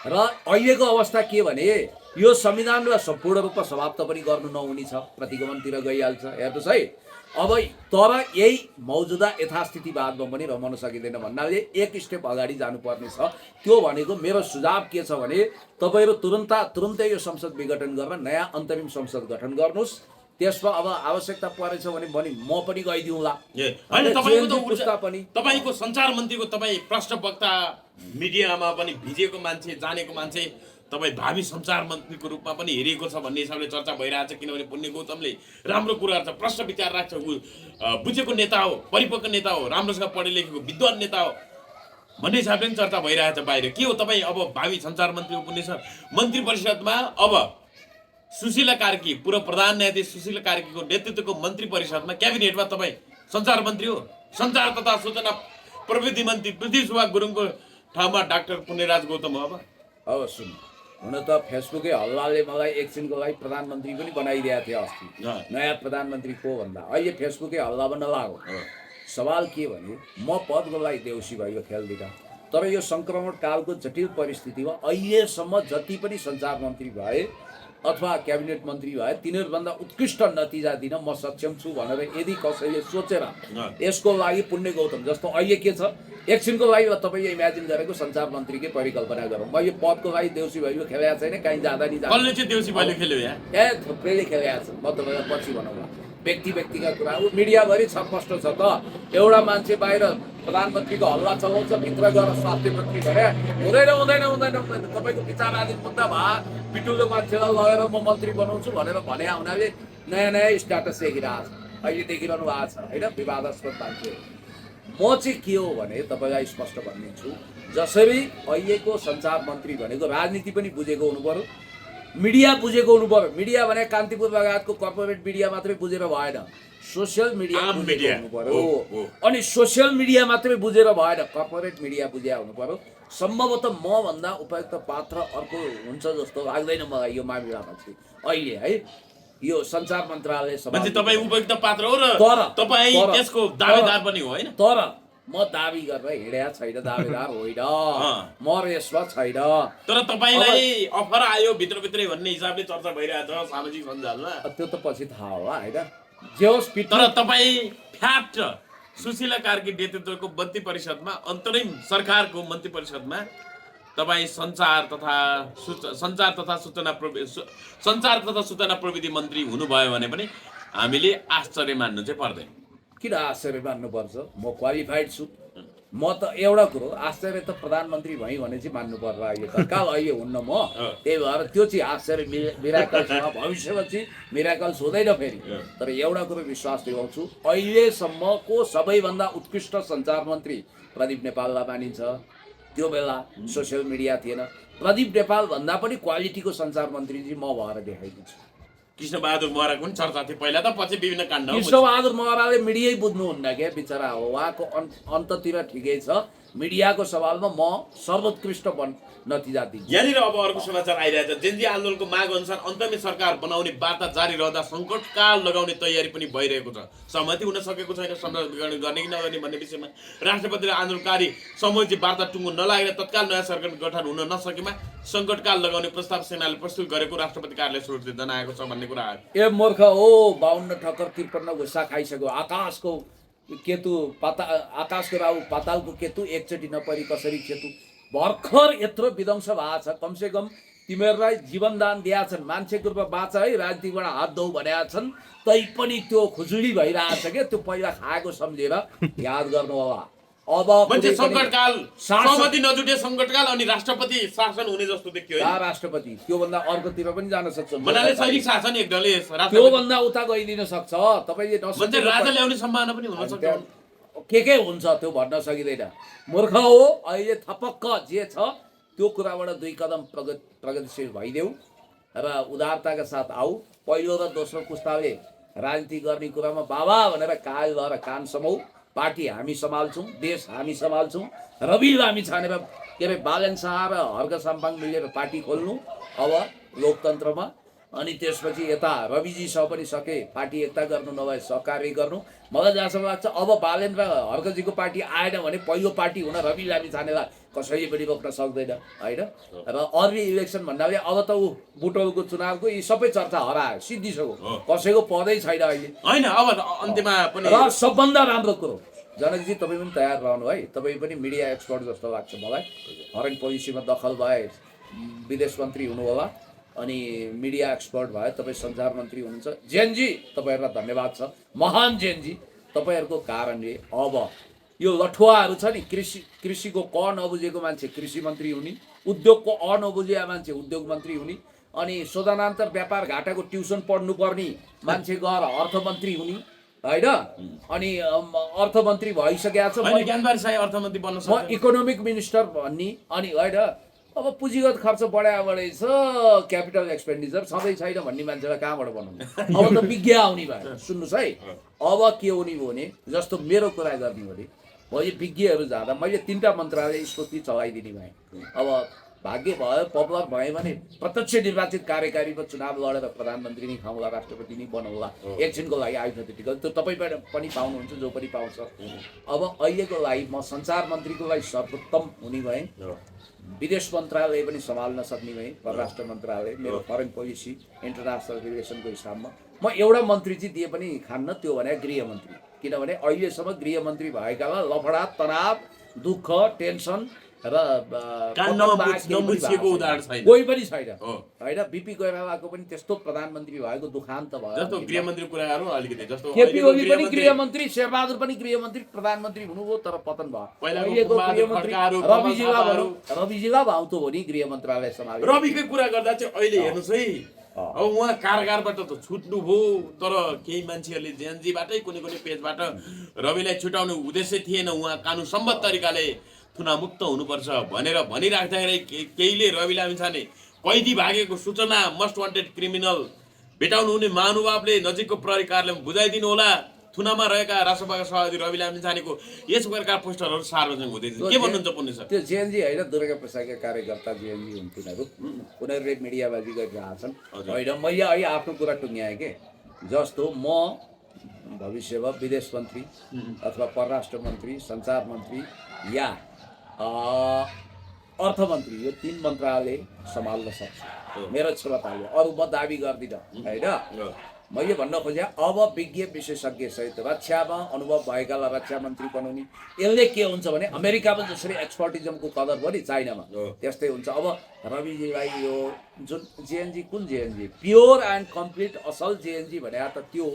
र अहिलेको अवस्था के भने यो संविधानलाई सम्पूर्ण रूपमा समाप्त पनि गर्नु नहुने छ प्रतिगमनतिर गइहाल्छ हेर्नुहोस् है अब तर यही मौजुदा यथास्थितिवादमा पनि रमाउन सकिँदैन भन्नाले एक स्टेप अगाडि जानुपर्ने छ त्यो भनेको मेरो सुझाव के छ भने तपाईँहरू तुरुन्तै यो संसद विघटन गरेर नयाँ अन्तरिम संसद गठन गर्नुहोस् त्यसमा अब आवश्यकता परेछ भने म पनि गइदिउँला तपाईँको सञ्चार मन्त्रीको तपाईँ प्रश्नवक्ता मिडियामा पनि भिजेको मान्छे जानेको मान्छे तपाईँ भावी सञ्चार मन्त्रीको रूपमा पनि हेरिएको छ भन्ने हिसाबले चर्चा भइरहेछ किनभने पुण्य गौतमले राम्रो कुराहरू छ प्रश्न विचार राख्छ बुझेको नेता हो परिपक्व नेता हो राम्रोसँग पढे लेखेको विद्वान नेता हो भन्ने हिसाबले पनि चर्चा भइरहेछ बाहिर के हो तपाईँ अब भावी सञ्चार मन्त्री पुण्य सर मन्त्री परिषदमा अब सुशीला कार्की पूर्व प्रधान न्यायाधीश सुशीला कार्कीको नेतृत्वको मन्त्री परिषदमा क्याबिनेटमा तपाईँ सञ्चार मन्त्री हो सञ्चार तथा सूचना प्रविधि मन्त्री पृथ्वी सुभाष गुरुङको ठाउँमा डाक्टर पुण्यराज गौतम हो अब सुन हुन त फेसबुकै हल्लाले मलाई एकछिनको लागि प्रधानमन्त्री पनि बनाइदिएको थियो अस्ति नयाँ प्रधानमन्त्री को भन्दा अहिले फेसबुकै हल्लामा नलागो सवाल के भने म पदको लागि देउसी भयो खेलदिन तर यो सङ्क्रमण कालको जटिल परिस्थितिमा अहिलेसम्म जति पनि सञ्चार मन्त्री भए अथवा क्याबिनेट मन्त्री भए तिनीहरूभन्दा उत्कृष्ट नतिजा दिन म सक्षम छु भनेर यदि कसैले सोचेर यसको लागि पुण्य गौतम जस्तो अहिले के छ एकछिनको लागि तपाईँले इमेजिन गरेको सञ्चार मन्त्रीकै परिकल्पना गरौँ मैले पदको लागि देउसी भैलो खेलेको छैन कहीँ जाँदा नि थुप्रैले खेलेको छ म तपाईँलाई पछि भनौँला व्यक्तिका कुरा हो मिडियाभरि छपष्ट छ त एउटा मान्छे बाहिर प्रधानमन्त्रीको हल्ला चलाउँछ भित्र गएर स्वास्थ्य मन्त्री भने हुँदैन तपाईँको विचाराधीन मुद्दा भए पिटुलो मान्छेलाई लगेर म मन्त्री बनाउँछु भनेर भने हुनाले नयाँ स्ट्याटस देखिरहेको छ अहिले देखिरहनु भएको छ होइन विवादास्पद मान्छे म चाहिँ के हो भने तपाईँलाई स्पष्ट भनिदिन्छु, जसरी अहिलेको सञ्चार मन्त्री भनेको राजनीति पनि बुझेको हुनु पर्यो, मिडिया बुझेको हुनु पर्यो। मिडिया भने कान्तिपुर लगायतको कर्पोरेट मिडिया मात्रै बुझेर भएन, सोसियल मिडिया आम बुझेको मिडिया। हुनु पर्यो। हो। अनि सोसियल मिडिया मात्रै बुझेर भएन, कर्पोरेट मिडिया बुझ्या हुनु पर्यो। सम्भवतः मभन्दा उपयुक्त पात्र अर्को हुन्छ जस्तो लाग्दैन मलाई यो मामिलामा चाहिँ अहिले है। यो सञ्चार मन्त्रालय मान्छे तपाईँ उपयुक्त पात्र हो र तर- तपाईँ तर- त्यसको दावेदार पनि हो होइन? तर म दाबी गरेर हिँडेको छैन, दावेदार होइन, म रेसमा छैन। तर तपाईँलाई अफर आयो भित्रभित्रै भन्ने हिसाबले चर्चा भइरहेछ सामाजिक सञ्जालमा। त्यो त पछि थाहा होला होइन। जे होस् तर तपाईँ फ्याट सुशीला कार्की नेतृत्वको मन्त्री परिषदमा, अन्तरिम सरकारको मन्त्री परिषदमा तपाईँ सञ्चार तथा सूचना प्रविधि मन्त्री हुनुभयो भने पनि हामीले आश्चर्य मान्नु चाहिँ पर्दैन। किन आश्चर्य मान्नुपर्छ? म क्वालिफाइड छु। म त एउटा कुरो, आश्चर्य त प्रधानमन्त्री भएँ भने चाहिँ मान्नु पर्ला। अहिले तत्काल अहिले हुन्न म, त्यही भएर त्यो चाहिँ आश्चर्य मिराकल्समा भविष्यमा चाहिँ मिराकल्स हुँदैन फेरि। तर एउटा कुरो विश्वास दिलाउँछु, अहिलेसम्मको सबैभन्दा उत्कृष्ट सञ्चार मन्त्री प्रदीप नेपाललाई मानिन्छ। त्यो बेला सोसियल मिडिया थिएन। प्रदीप नेपाल भन्दा पनि क्वालिटीको सञ्चार मन्त्री चाहिँ म भएर देखाइदिन्छु। कृष्णबहादुर महराको पनि चर्चा थियो पहिला त, पछि विभिन्न काण्ड। कृष्णबहादुर महराले मिडियै बुझ्नुहुन्न क्या बिचरा हो। उहाँको अन्ततिर ठिकै छ, मिडियाको सवालमा म सर्वोत्कृष्ट नतिजा दिन्छु। यहाँनिर अब अर्को समाचार आइरहेछ, जेनजी आन्दोलनको माग अनुसार अन्तर्मी सरकार बनाउने वार्ता जारी रहँदा सङ्कटकाल लगाउने तयारी पनि भइरहेको छ। सहमति हुन सकेको छैन संरक्षण गर्ने कि नगर्ने भन्ने विषयमा। राष्ट्रपतिले आन्दोलनकारी समूहजी वार्ता टुङ्गो नलागेर तत्काल नयाँ सरकार गठन हुन नसकेमा सङ्कटकाल लगाउने प्रस्ताव सेनाले प्रस्तुत गरेको राष्ट्रपति कार्यालय सुरुले जनाएको छ भन्ने कुरा आयो। ए मूर्ख हो, 52 ठक्कर 53 गुस्सा खाइसक्यो। आकाशको केतु आकाशको राहु पातालको केतु एकचोटि नपरी कसरी केतु। भर्खर यत्रो विध्वंस भएको छ, कमसेकम तिमीहरूलाई जीवनदान दिएका छन्, मान्छेको रूपमा बाँच है, राजनीतिबाट हात धौ भनेका छन्, तैपनि त्यो खुजुली भइरहेछ क्या। त्यो पहिला खाएको सम्झेर याद गर्नु होला। अब मान्छे सङ्कटकाल, शासन- सहमति नजुटे सङ्कटकाल अनि राष्ट्रपति शासन हुने जस्तो देखियो है। राष्ट्रपति त्योभन्दा अर्कोतिर पनि जान सक्छ। भन्नाले सैनिक शासन एकदलले त्योभन्दा उता गइदिन सक्छ। तपाईँले मान्छे राजा ल्याउने सम्भावना पनि हुन सक्छ। के हुन्छ त्यो भन्न सकिँदैन। मूर्ख हो। अहिले थपक्क जे छ त्यो कुराबाट 2 कदम प्रगतिशील भइदेऊ र उदारताका साथ आऊ। पहिलो र दोस्रो पुस्ताले राजनीति गर्ने कुरामा बाबा भनेर काल भएर कान समाऊ। पार्टी हामी सम्हाल्छौँ, देश हामी सम्हाल्छौँ। रवि लामी छानेर के अरे बालन शाह र हर्क साम्पाङ मिलेर पार्टी खोल्नु अब लोकतन्त्रमा। अनि त्यसपछि यता रविजीसँग पनि सके पार्टी एकता गर्नु, नभए सहकार्य गर्नु। मलाई जहाँसम्म लाग्छ अब बालेन र हर्कजीको पार्टी आएन भने पहिलो पार्टी हुन रवि लामी छानेलाई कसैले पनि रोक्न सक्दैन होइन। र अर्ली इलेक्सन भन्नाले अब त ऊ बुटोलको चुनावको यी सबै चर्चा हरायो, सिद्धिसक्यो, कसैको पदै छैन अहिले होइन। अब अन्त्यमा पनि र सबभन्दा राम्रो कुरो, जनकजी तपाईँ पनि तयार रहनु है। तपाईँ पनि मिडिया एक्सपर्ट जस्तो लाग्छ मलाई। फरेन पोलिसीमा दखल भए विदेश मन्त्री हुनु होला, अनि मिडिया एक्सपर्ट भए तपाईँ सञ्चार मन्त्री हुनुहुन्छ। जेनजी तपाईँहरूलाई धन्यवाद छ, महान जेनजी। तपाईँहरूको कारणले अब यो लठुवाहरू छ नि, कृषिको क नबुझेको मान्छे कृषि मन्त्री हुने, उद्योगको अ नबुझेका मान्छे उद्योग मन्त्री हुने, अनि शोधनान्तर व्यापार घाटाको ट्युसन पढ्नुपर्ने मान्छे गएर अर्थमन्त्री हुने होइन। अनि अर्थमन्त्री भइसकेको छ, ज्ञानबारी साई अर्थमन्त्री बन्न म सक्छ। इकोनोमिक मिनिस्टर भन्ने। अनि होइन अब पुँजीगत खर्च बढाएबाटै छ, क्यापिटल एक्सपेन्डिचर सधैँ छैन भन्ने मान्छेलाई कहाँबाट बनाउनु? अब त विज्ञ आउने भयो। सुन्नुहोस् है, अब के हुने भयो भने जस्तो मेरो कुरा गर्ने हो भने मैले विज्ञहरू जाँदा मैले 3टा मन्त्रालय स्फूर्ति चलाइदिने भएँ। अब भाग्य भयो, पपुलर भएँ भने प्रत्यक्ष निर्वाचित कार्यकारीको चुनाव लडेर प्रधानमन्त्री नै खाउँला, राष्ट्रपति नै बनाउला एकछिनको लागि हाइपोथेटिकल। त्यो तपाईँ पनि पाउनुहुन्छ, जो पनि पाउँछ। अब अहिलेको लागि म सञ्चार मन्त्रीको लागि सर्वोत्तम हुने भएँ, विदेश मन्त्रालय पनि सम्हाल्न सक्ने भएँ, परराष्ट्र मन्त्रालय, मेरो फरेन पोलिसी इन्टरनेसनल रिलेसनको हिसाबमा। म एउटा मन्त्री चाहिँ दिए पनि खान्न, त्यो भने गृहमन्त्री। किनभने अहिलेसम्म गृहमन्त्री भएकालाई लफडा, तनाव, दुःख, टेन्सन र नमुछिएको उदाहरण छैन, कोही पनि छैन होइन। बिपी कोइरालाको पनि त्यस्तो प्रधानमन्त्री भएको दुखान्त भयो। जस्तो गृहमन्त्री कुराहरू अलिकति जस्तो केपी ओली पनि गृहमन्त्री, शेरबहादुर पनि गृहमन्त्री, प्रधानमन्त्री हुनुभयो तर पतन भयो। अहिलेको गृहमन्त्री रविजीलाई भाउ त हो नि गृह मन्त्रालय सम्हाल्यो। रविकै कुरा गर्दा चाहिँ अहिले हेर्नुहोस् है, अब उहाँ कारागारबाट त छुट्नुभयो, तर केही मान्छेहरूले जेएनजीबाटै कुनै कुनै पेजबाट रविलाई छुटाउने उद्देश्य थिएन, उहाँ कानुन सम्मत तरिकाले थुनामुक्त हुनुपर्छ भनेर भनिराख्दाखेरि केहीले रवि लामिछाने कैदी भागेको सूचना मस्ट वान्टेड क्रिमिनल भेटाउनु हुने महानुभावले नजिकको प्रहरी कार्यालयमा बुझाइदिनु होला, थुनामा रहेका राष्ट्रसभाका सभापति रवि लामिछानेको यस प्रकारका पोस्टरहरू सार्वजनिक हुँदैछ। के भन्नुहुन्छ पुण्य सर? त्यो जेएनजी होइन, दुर्गा प्रसादका कार्यकर्ता जेएनजी हुन् तिनीहरू। उनीहरूले मिडियाबाजी गरिरहेछन् होइन। मैले अहिले आफ्नो कुरा टुङ्ग्याएँ कि जस्तो म भविष्यमा विदेश मन्त्री अथवा परराष्ट्र मन्त्री, सञ्चार मन्त्री या अर्थमन्त्री, यो 3 मन्त्रालय सम्हाल्न सक्छु मेरो क्षमताले। अरू म दाबी गर्दिनँ होइन। मैले भन्न खोजेँ अब विज्ञ विशेषज्ञ सहित रक्षामा अनुभव भएकालाई रक्षा मन्त्री बनाउने। यसले के हुन्छ भने अमेरिकामा जसरी एक्सपर्टिजमको कदर भयो नि चाइनामा, त्यस्तै हुन्छ। अब रविजीलाई यो जुन जेएनजी, कुन जेएनजी प्योर एन्ड कम्प्लिट असल जेएनजी भने त त्यो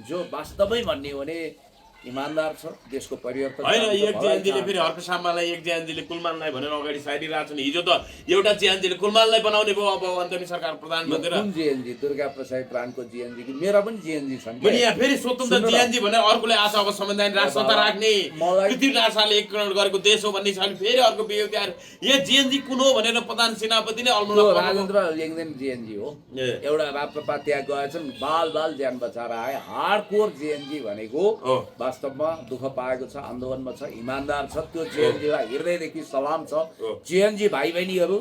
जो वास्तवमै भन्ने हो भने इमान्दार छ, देशको परिवर्तन होइन। एक जेएनजीले फेरि अर्को सामालाई एक जेएनजीले कुलमानलाई भनेर अगाडि सारिरहेको छ नि। हिजो त एउटा जेएनजीले कुलमानलाई बनाउने भयो, अब अन्तरिम सरकार प्रधानमन्त्री। कुन जेएनजी? दुर्गा प्रसाद प्राणको जेएनजी कि मेरा पनि जेएनजी छन् पनि यहाँ फेरि स्वतन्त्र जेएनजी भनेर अर्कोले आशा अब संवैधानिक राष्ट्रता राख्ने पृथ्वीराज शाहले एकीकरण गरेको देश हो भन्ने छ भने फेरि अर्को बेउति आएर यो जेएनजी कुन हो भनेर प्रधान सेनापति नै अल्मुना राजेन्द्र लेङदेन जेएनजी हो। एउटा राप्रपा त्यहाँ गएछन्, बाल बाल ज्यान बचाएर आए। हार्डकोर जेएनजी भनेको वास्तवमा दुःख पाएको छ, आन्दोलनमा छ, इमान्दार छ। त्यो जेएनजीलाई हृदयदेखि सलाम छ। जेएनजी भाइ बहिनीहरू,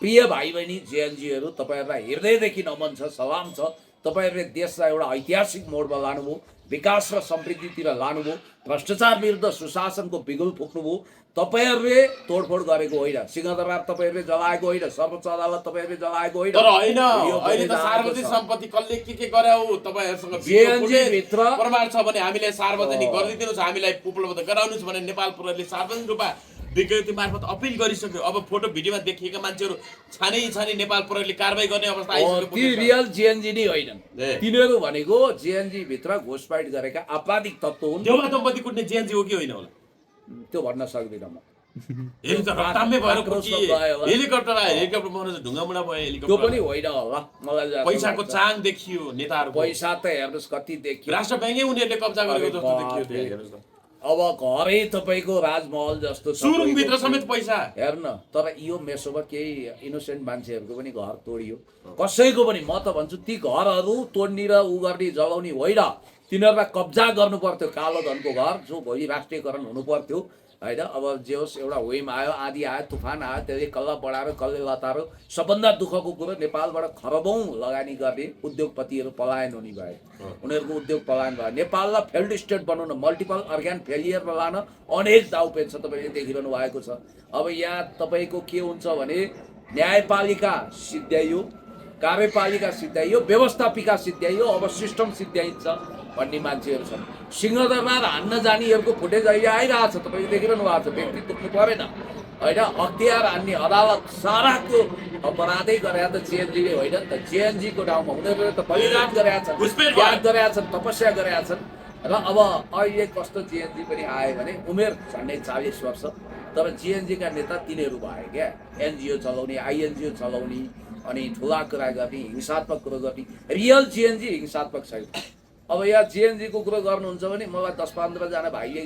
प्रिय भाइ बहिनी जेएनजीहरू, तपाईँहरूलाई हृदयदेखि नमन छ, सलाम छ। तपाईँहरूले देशलाई एउटा ऐतिहासिक मोडमा लानुभयो, विकास र समृद्धितिर लानुभयो, भ्रष्टाचार विरुद्ध सुशासनको बिगुल फुक्नुभयो। तपाईँहरूले तोडफोड गरेको होइन, सिंहदरबार तपाईँहरूले जलाएको होइन, सर्वोच्च अदालत तपाईँहरूले जलाएको होइन। तर होइन, अहिले त सार्वजनिक सम्पत्ति कसले के गरे हो तपाईँहरूसँग जेएनजी भित्र प्रमाण छ भने हामीले सार्वजनिक गरिदिनुहोस्, हामीलाई उपलब्ध गराउनुहोस् भने नेपाल प्रहरीले सार्वजनिक रूपमा विज्ञप्ति मार्फत अपिल गरिसक्यो। अब फोटो भिडियोमा देखिएका मान्छेहरू छानी नेपाल प्रहरीले कारबाही गर्ने अवस्था आइसक्यो। ती रियल जेएनजी नै होइनन्, तिनीहरू भनेको जेएनजी भित्र घुसपैठ गरेका आपराधिक तत्त्व हुन्। देउवा दम्पति कुट्ने जेएनजी हो कि होइन होला त्यो भन्न सक्दिनँ म। हेलिकप्टर बनाउँछ, ढुङ्गामुढा भयो हेलिकप्टर, त्यो पनि होइन होला मलाई। पैसाको चाङ देखियो नेताहरू, पैसा त हेर्नुहोस् कति देखियो। राष्ट्र ब्याङ्कै उनीहरूले कब्जा गरेको जस्तो देखियो। हेर्नुहोस् त अब घरै तपाईँको राजमहल जस्तो सुरुङभित्र समेत पैसा हेर्न। तर यो मेसोमा केही इनोसेन्ट मान्छेहरूको पनि घर तोडियो, कसैको पनि। म त भन्छु ती घरहरू तोड्ने र उ गर्ने जलाउने होइन, तिनीहरूलाई कब्जा गर्नु पर्थ्यो। कालो धनको घर जो भोलि राष्ट्रियकरण हुनु पर्थ्यो होइन। अब जे होस्, एउटा वेम आयो, आँधी आयो, तुफान आयो, त्यसले कल्ला बढाएर कसले लतारो। सबभन्दा दुःखको कुरो नेपालबाट खरबौँ लगानी गर्ने उद्योगपतिहरू पलायन हुने भए, उनीहरूको उद्योग पलायन भयो। नेपाललाई फेल्ड स्टेट बनाउन, मल्टिपल अर्ग्यान फेलियरमा लान अनेक दाउपेच छ, तपाईँले देखिरहनु भएको छ। अब यहाँ तपाईँको के हुन्छ भने न्यायपालिका सिद्ध्याइयो, कार्यपालिका सिद्ध्याइयो, व्यवस्थापिका सिद्ध्याइयो, अब सिस्टम सिद्ध्याइन्छ भन्ने मान्छेहरू छन्। सिंहदरबार हान्न जानेहरूको फुटेज अहिले आइरहेछ, तपाईँले देखिरहनु भएको छ। व्यक्ति दुख्नु परेन होइन। अख्तियार हान्ने अदालत साराको अपराधै गरे त जेएनजीले होइन नि त। जेएनजीको ठाउँमा उनीहरूले त बलिदान गरेका छन्, त्याग गरेका छन्, तपस्या गरेका छन्। र अब अहिले कस्तो जेएनजी पनि आयो भने उमेर झन्डै 40 वर्ष, तर जेएनजीका नेता तिनीहरू भए क्या। एनजिओ चलाउने, आइएनजिओ चलाउने, अनि ठुला कुरा गर्ने, हिंसात्मक कुरो गर्ने। रियल जेएनजी हिंसात्मक छैन। अब यहाँ जेएनजीको कुरो गर्नुहुन्छ भने मलाई 10-15 जना भाइले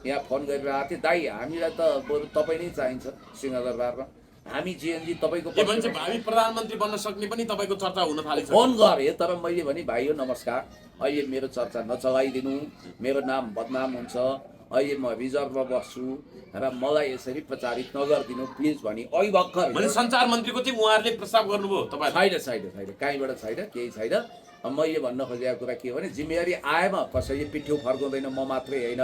यहाँ फोन गरिरहेको थिए, दाइ हामीलाई त बरु तपाईँ नै चाहिन्छ सिंहदरबारमा, हामी जेएनजी तपाईँको भावी प्रधानमन्त्री बन्न सक्ने पनि तपाईँको चर्चा हुन थालेछ। फोन गरेँ तर मैले भने भाइ नमस्कार, अहिले मेरो चर्चा नचलाइदिनु, मेरो नाम बदनाम हुन्छ, अहिले म रिजर्भमा बस्छु र मलाई यसरी प्रचारित नगरिदिनु प्लिज भनी अहिले भर्खर सञ्चार मन्त्रीको चाहिँ उहाँहरूले प्रस्ताव गर्नुभयो। तपाईँ छैन कहीँबाट छैन, केही छैन। मैले भन्न खोजेको कुरा के हो भने जिम्मेवारी आएमा कसैले पिठ्यौ फर्काउँदैन, म मात्रै होइन।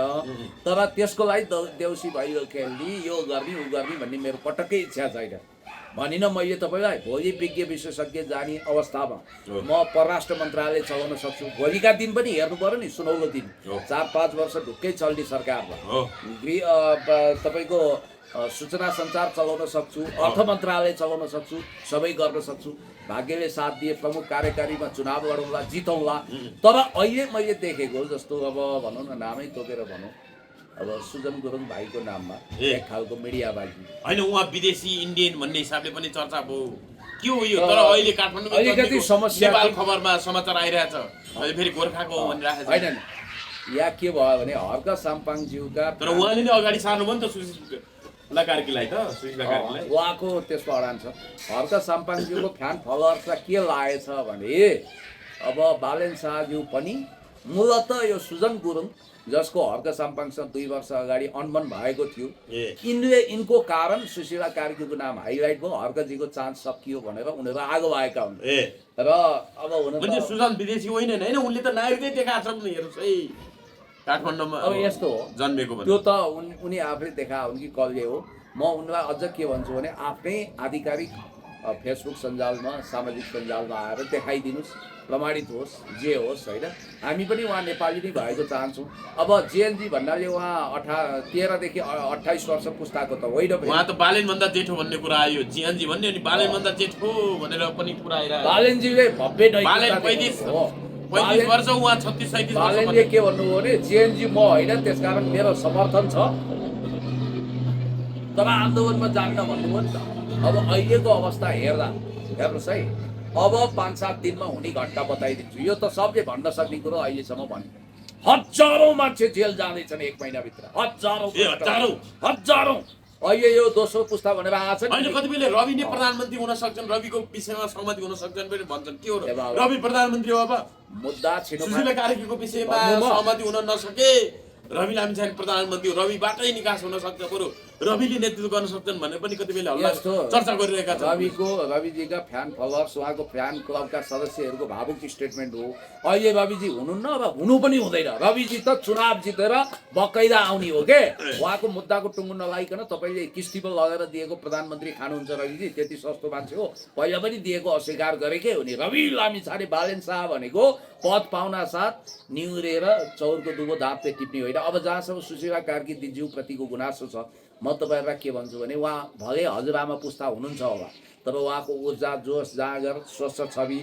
तर त्यसको लागि देउसी भैलो खेल्ने, यो गर्ने उ गर्ने भन्ने मेरो पटक्कै इच्छा छैन। भनिन मैले तपाईँलाई भोलि विज्ञ विशेषज्ञ जाने अवस्थामा म परराष्ट्र मन्त्रालय चलाउन सक्छु। भोलिका दिन पनि हेर्नु पर्यो नि, सुनौलो दिन 4-5 वर्ष ढुक्कै चल्ने सरकारमा तपाईँको सूचना सञ्चार चलाउन सक्छु, अर्थ मन्त्रालय चलाउन सक्छु, सबै गर्न सक्छु। भाग्यले साथ दिए प्रमुख कार्यकारीमा चुनाव लडौँला, जितौँला। तर अहिले मैले देखेको जस्तो अब भनौँ न, नामै तोकेर भनौँ, अब सुजन गुरुङ भाइको नाममा ए। एक खालको मिडियाबाजी होइन उहाँ विदेशी इन्डियन भन्ने हिसाबले पनि चर्चा भयो के हो यो तर अहिले काठमाडौँमा अलिकति जतिको समस्या नेपाल चाहिँ- खबरमा समाचार आइरहेछ अहिले फेरि गोर्खाको हो भनिरहेको छ होइन या के भयो भने हर्क साम्पाङज्यूका तर उहाँले नै अगाडि सार्नु भयो नि त सुशीला कार्कीलाई त सुशीला कार्कीलाई उहाँको त्यसमा अडान छ हर्क साम्पाङज्यूको फ्यान फलोवर्सलाई के लागेछ भने अब बालेन शाहज्यू पनि मूलत यो सुजन गुरुङ जसको हर्क साम्पाङसँग 2 वर्ष अगाडि अनबन भएको थियो यिनको कारण सुशीला कार्कीको नाम हाइलाइट भयो हर्कजीको चान्स सकियो भनेर उनीहरू आगो आएका हुन् ए र अब हुन भने त सुजन विदेशी होइन होइन उनले त नागरिकै देखाएको छ नि हेर्नुहोस् है काठमाडौँमा अब यस्तो हो जन्मेको भने त्यो त उनी आफै देखा हुन् कि कसले हो म उनलाई अझ के भन्छु भने आफ्नै आधिकारिक फेसबुक सञ्जालमा सामाजिक सञ्जालमा आएर देखाइदिनुहोस् प्रमाणित होस् जे होस् होइन हामी पनि उहाँ नेपाली नै भएको चाहन्छौँ अब जेएनजी भन्नाले उहाँ 13 देखि 28 वर्ष पुस्ताको त होइन फेरि। उहाँ त बालेनभन्दा जेठो भन्ने कुरा आयो जिएनजी भन्ने अनि बालेनभन्दा जेठो भनेर पनि कुरा आइरहेको बालेनजीले भव्य बालेन नैतिकता 35 देखाउनु हो। 35 वर्ष उहाँ 36 37 वर्ष बालेनले के भन्नुभयो भने जेएनजी म होइन त्यसकारण मेरो समर्थन छ तर आन्दोलनमा जान्न भन्नुभयो नि त अब अहिलेको अवस्था हेर्नुहोस् है अब 5-7 दिनमा हुने घटना बताइदिन्छु यो त सबले भन्न सक्ने कुरो अहिलेसम्म भन्नु हजारौँ मान्छे जेल जाँदैछन् 1 महिनाभित्र हजारौँ अहिले यो दोस्रो पुस्ता भनेर आएको छ होइन नि कति बेला रवि नै प्रधानमन्त्री हुन सक्छन् रविको विषयमा सहमति हुन सक्छन् पनि भन्छन् के हो ए बाबा। रवि प्रधानमन्त्री हो अब मुद्दा छिटो सुशीला कार्कीको विषयमा भन्नुमा। सहमति हुन नसके रवि लामिछाने प्रधानमन्त्री हो रविबाटै निकास हुन सक्छ बरु रविले नेतृत्व गर्न सक्छन् भनेर पनि कति बेला हल्ला यस्तो चर्चा गरिरहेका छन् रविजीका फ्यान फलोवर्स उहाँको फ्यान क्लबका सदस्यहरूको भावुक स्टेटमेन्ट हो अहिले रविजी हुनुहुन्न अब हुनु पनि हुँदैन रविजी त चुनाव जितेर बकैदा आउने हो के उहाँको मुद्दाको टुङ्गो नलाइकन तपाईँले किस्तीमा लगेर दिएको प्रधानमन्त्री खानुहुन्छ रविजी त्यति सस्तो मान्छे हो पहिला पनि दिएको अस्वीकार गरेकै हो नि रवि लामिछाने बालेन शाह भनेको पद पाउना साथ निहुरेर चौरको दुबो धापले टिप्ने होइन अब जहाँसम्म सुशीला कार्की दिज्यूप्रतिको गुनासो छ म तपाईँहरूलाई के भन्छु भने उहाँ भले हजुरआमा पुस्ता हुनुहुन्छ होला तर उहाँको ऊर्जा जोस जाँगर स्वस्थ छवि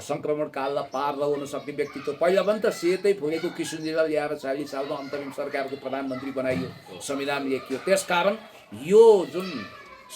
सङ्क्रमण काललाई पार लगाउन सक्ने व्यक्तित्व पहिला पनि त सेतै फुलेको किशुनजीलाई ल्याएर 40 सालमा अन्तरिम सरकारको प्रधानमन्त्री बनाइयो संविधान लेखियो त्यसकारण यो जुन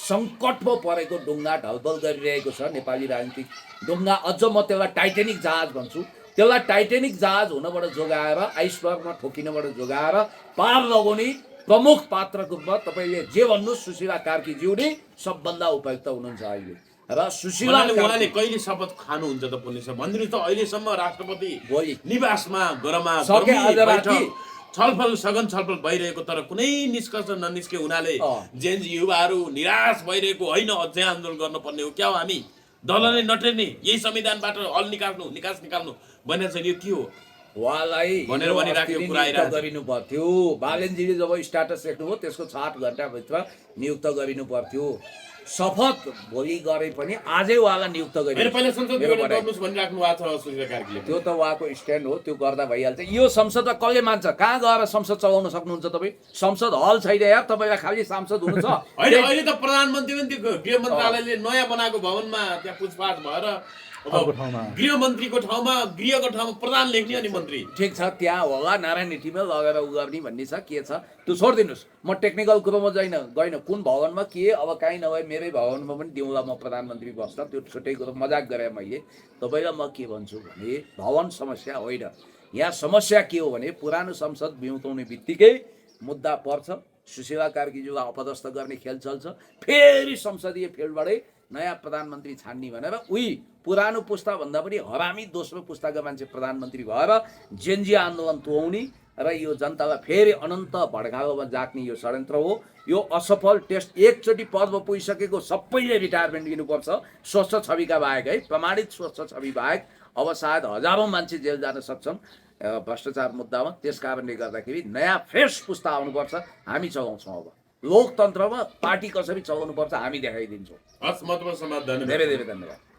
सङ्कटमा परेको ढुङ्गा ढलबल गरिरहेको छ नेपाली राजनीतिक ढुङ्गा अझ म त्यसलाई टाइटेनिक जहाज भन्छु त्यसलाई टाइटेनिक जहाज हुनबाट जोगाएर आइसबर्गमा ठोकिनबाट जोगाएर पार लगाउने प्रमुख पात्रको रूपमा तपाईँले जे भन्नुहोस् सुशीला कार्कीज्यू नै सबभन्दा उपयुक्त हुनुहुन्छ अहिले र सुशीला उहाँले कहिले शपथ खानुहुन्छ त पुलिस भनिदिनु त अहिलेसम्म राष्ट्रपति भोलि निवासमा गरमा सके आज राति छलफल सघन छलफल भइरहेको तर कुनै निष्कर्ष ननिस्के हुनाले जेएनजी युवाहरू निराश भइरहेको होइन अझै आन्दोलन गर्नुपर्ने हो क्या हो हामी दलले नटेर्ने यही संविधानबाट हल निकाल्नु भनेर चाहिँ यो के हो उहाँलाई भनेर भनिराखेको कुरा नियुक्त गरिनु पर्थ्यो बालेनजीले जब स्ट्याटस लेख्नुभयो त्यसको 8 घण्टाभित्र नियुक्त गरिनु पर्थ्यो शपथ भोलि गरे पनि आजै उहाँलाई नियुक्त मेरो पहिला संसद मेरो विघटन भनाइ। गर्नुहोस् भनिराख्नु भएको छ सुशीला कार्कीले त्यो त उहाँको स्ट्यान्ड हो त्यो गर्दा भइहाल्छ यो संसदमा कसले मान्छ कहाँ गएर संसद चलाउन सक्नुहुन्छ तपाईँ संसद हल छैन यार तपाईँलाई खालि सांसद हुनु छ होइन अहिले त प्रधानमन्त्री पनि त्यो गृह मन्त्रालयले नयाँ बनाएको भवनमा त्यहाँ पुछपाछ भएर गृह मन्त्रीको ठाउँमा गृहको ठाउँमा प्रधान लेख्ने अनि मन्त्री ठिक छ त्यहाँ होला नारायण हिटीमा लगेर उ गर्ने भन्ने छ के छ त्यो छोडिदिनुहोस् म टेक्निकल कुरोमा गइन कुन भवनमा के अब काहीँ नभए मेरै भवनमा पनि दिउँला म प्रधानमन्त्री बस्न त्यो छुट्टै कुरो मजाक गरेँ मैले तपाईँलाई म के भन्छु भने भवन समस्या होइन यहाँ समस्या के हो भने पुरानो संसद बिउताउने बित्तिकै मुद्दा पर्छ सुशीला कार्कीज्यूलाई अपदस्थ गर्ने खेल चल्छ फेरि संसदीय फिल्डबाटै नयाँ प्रधानमन्त्री छान्ने भनेर उही पुरानो पुस्ताभन्दा पनि हरामी दोस्रो पुस्ताका मान्छे प्रधानमन्त्री भएर जेनजी आन्दोलन तुहाउने र यो जनतालाई फेरि अनन्त भड्कालोमा जाग्ने यो षड्यन्त्र हो यो असफल टेस्ट एकचोटि पदमा पुगिसकेको सबैले रिटायरमेन्ट लिनुपर्छ स्वस्थ छविका बाहेक है प्रमाणित स्वस्थ छवि बाहेक अब सायद हजारौँ मान्छे जेल जान सक्छन् भ्रष्टाचार मुद्दामा त्यस कारणले गर्दाखेरि नयाँ फ्रेस पुस्ता आउनुपर्छ हामी चलाउँछौँ अब लोकतन्त्रमा पार्टी कसरी चलाउनुपर्छ हामी देखाइदिन्छौँ हस् महत्त्वपूर्ण समाधान धेरै धेरै धन्यवाद